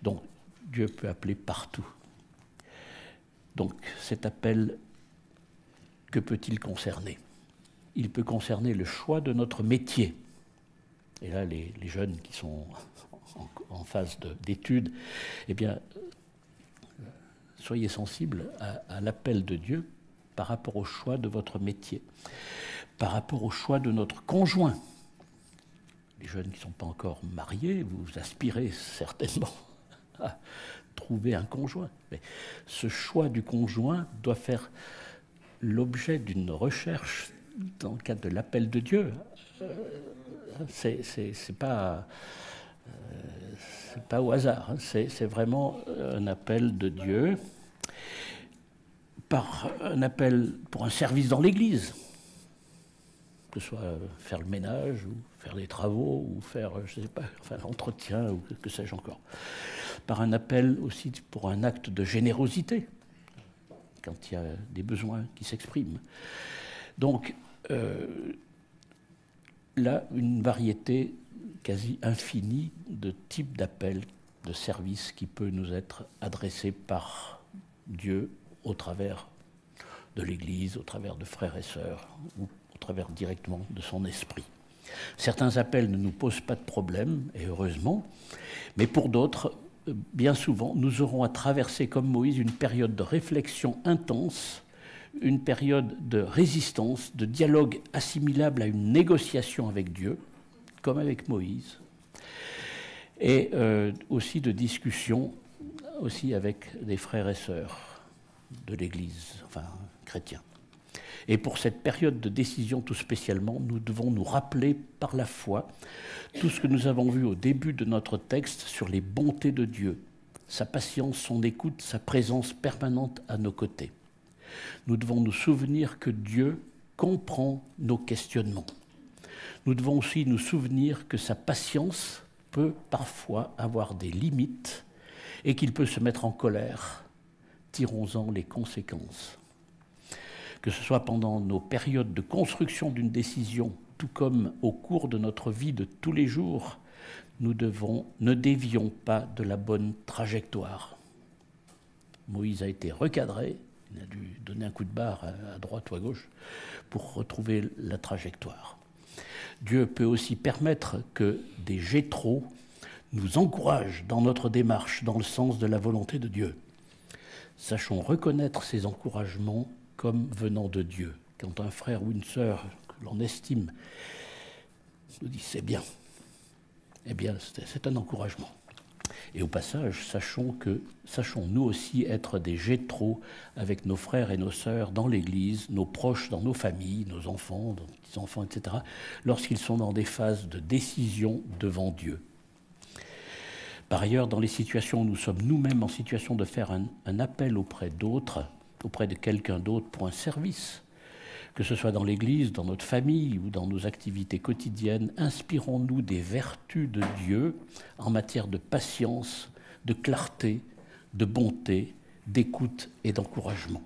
Donc, Dieu peut appeler partout. Donc, cet appel, que peut-il concerner ? Il peut concerner le choix de notre métier. Et là, les jeunes qui sont en phase d'études, eh bien, soyez sensibles à l'appel de Dieu par rapport au choix de votre métier, par rapport au choix de notre conjoint. Les jeunes qui ne sont pas encore mariés, vous aspirez certainement à trouver un conjoint. Mais ce choix du conjoint doit faire l'objet d'une recherche dans le cadre de l'appel de Dieu. C'est pas au hasard, hein. C'est vraiment un appel de Dieu, par un appel pour un service dans l'Église, que ce soit faire le ménage, ou faire les travaux, ou faire, je ne sais pas, enfin, l'entretien, ou que sais-je encore. Par un appel aussi pour un acte de générosité, quand il y a des besoins qui s'expriment. Donc, là, une variété quasi infinie de types d'appels, de services qui peut nous être adressé par Dieu au travers de l'Église, au travers de frères et sœurs, ou au travers directement de son esprit. Certains appels ne nous posent pas de problème, et heureusement, mais pour d'autres, bien souvent, nous aurons à traverser, comme Moïse, une période de réflexion intense, une période de résistance, de dialogue assimilable à une négociation avec Dieu, comme avec Moïse, et aussi de discussion aussi avec des frères et sœurs de l'Église, enfin chrétiens. Et pour cette période de décision tout spécialement, nous devons nous rappeler par la foi tout ce que nous avons vu au début de notre texte sur les bontés de Dieu, sa patience, son écoute, sa présence permanente à nos côtés. Nous devons nous souvenir que Dieu comprend nos questionnements. Nous devons aussi nous souvenir que sa patience peut parfois avoir des limites et qu'il peut se mettre en colère. Tirons-en les conséquences. Que ce soit pendant nos périodes de construction d'une décision, tout comme au cours de notre vie de tous les jours, ne dévions pas de la bonne trajectoire. Moïse a été recadré, il a dû donner un coup de barre à droite ou à gauche pour retrouver la trajectoire. Dieu peut aussi permettre que des Jéthro nous encouragent dans notre démarche, dans le sens de la volonté de Dieu. Sachons reconnaître ces encouragements comme venant de Dieu. Quand un frère ou une sœur que l'on estime nous dit « c'est bien », eh bien c'est un encouragement. Et au passage, sachons nous aussi être des Jéthro avec nos frères et nos sœurs dans l'Église, nos proches dans nos familles, nos enfants, nos petits-enfants, etc., lorsqu'ils sont dans des phases de décision devant Dieu. Par ailleurs, dans les situations où nous sommes nous-mêmes en situation de faire un appel auprès d'autres, auprès de quelqu'un d'autre pour un service, que ce soit dans l'Église, dans notre famille ou dans nos activités quotidiennes, inspirons-nous des vertus de Dieu en matière de patience, de clarté, de bonté, d'écoute et d'encouragement.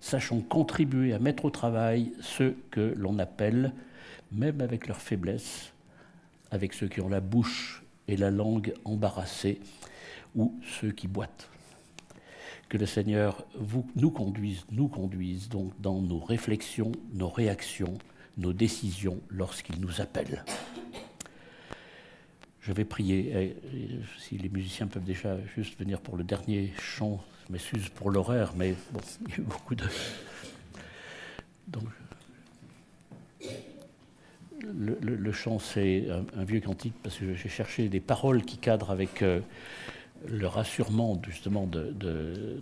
Sachons contribuer à mettre au travail ceux que l'on appelle, même avec leur faiblesse, avec ceux qui ont la bouche et la langue embarrassées ou ceux qui boitent. Que le Seigneur nous conduise donc dans nos réflexions, nos réactions, nos décisions lorsqu'il nous appelle. Je vais prier. Si les musiciens peuvent déjà juste venir pour le dernier chant, je m'excuse pour l'horaire, mais bon, il y a eu beaucoup de... Donc, le chant, c'est un vieux cantique, parce que j'ai cherché des paroles qui cadrent avec... le rassurement justement de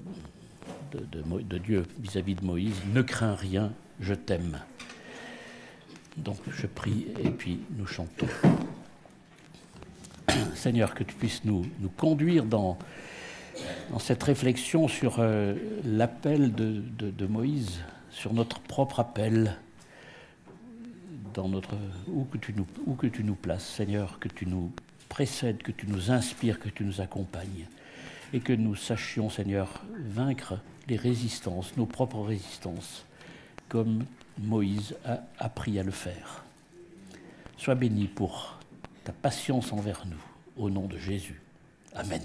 Dieu vis-à-vis de Moïse, ne crains rien, je t'aime. Donc je prie et puis nous chantons. Seigneur, que tu puisses nous conduire dans cette réflexion sur l'appel de Moïse, sur notre propre appel, où que tu nous places, Seigneur, que tu nous précède, que tu nous inspires, que tu nous accompagnes et que nous sachions, Seigneur, vaincre les résistances, nos propres résistances, comme Moïse a appris à le faire. Sois béni pour ta patience envers nous, au nom de Jésus. Amen.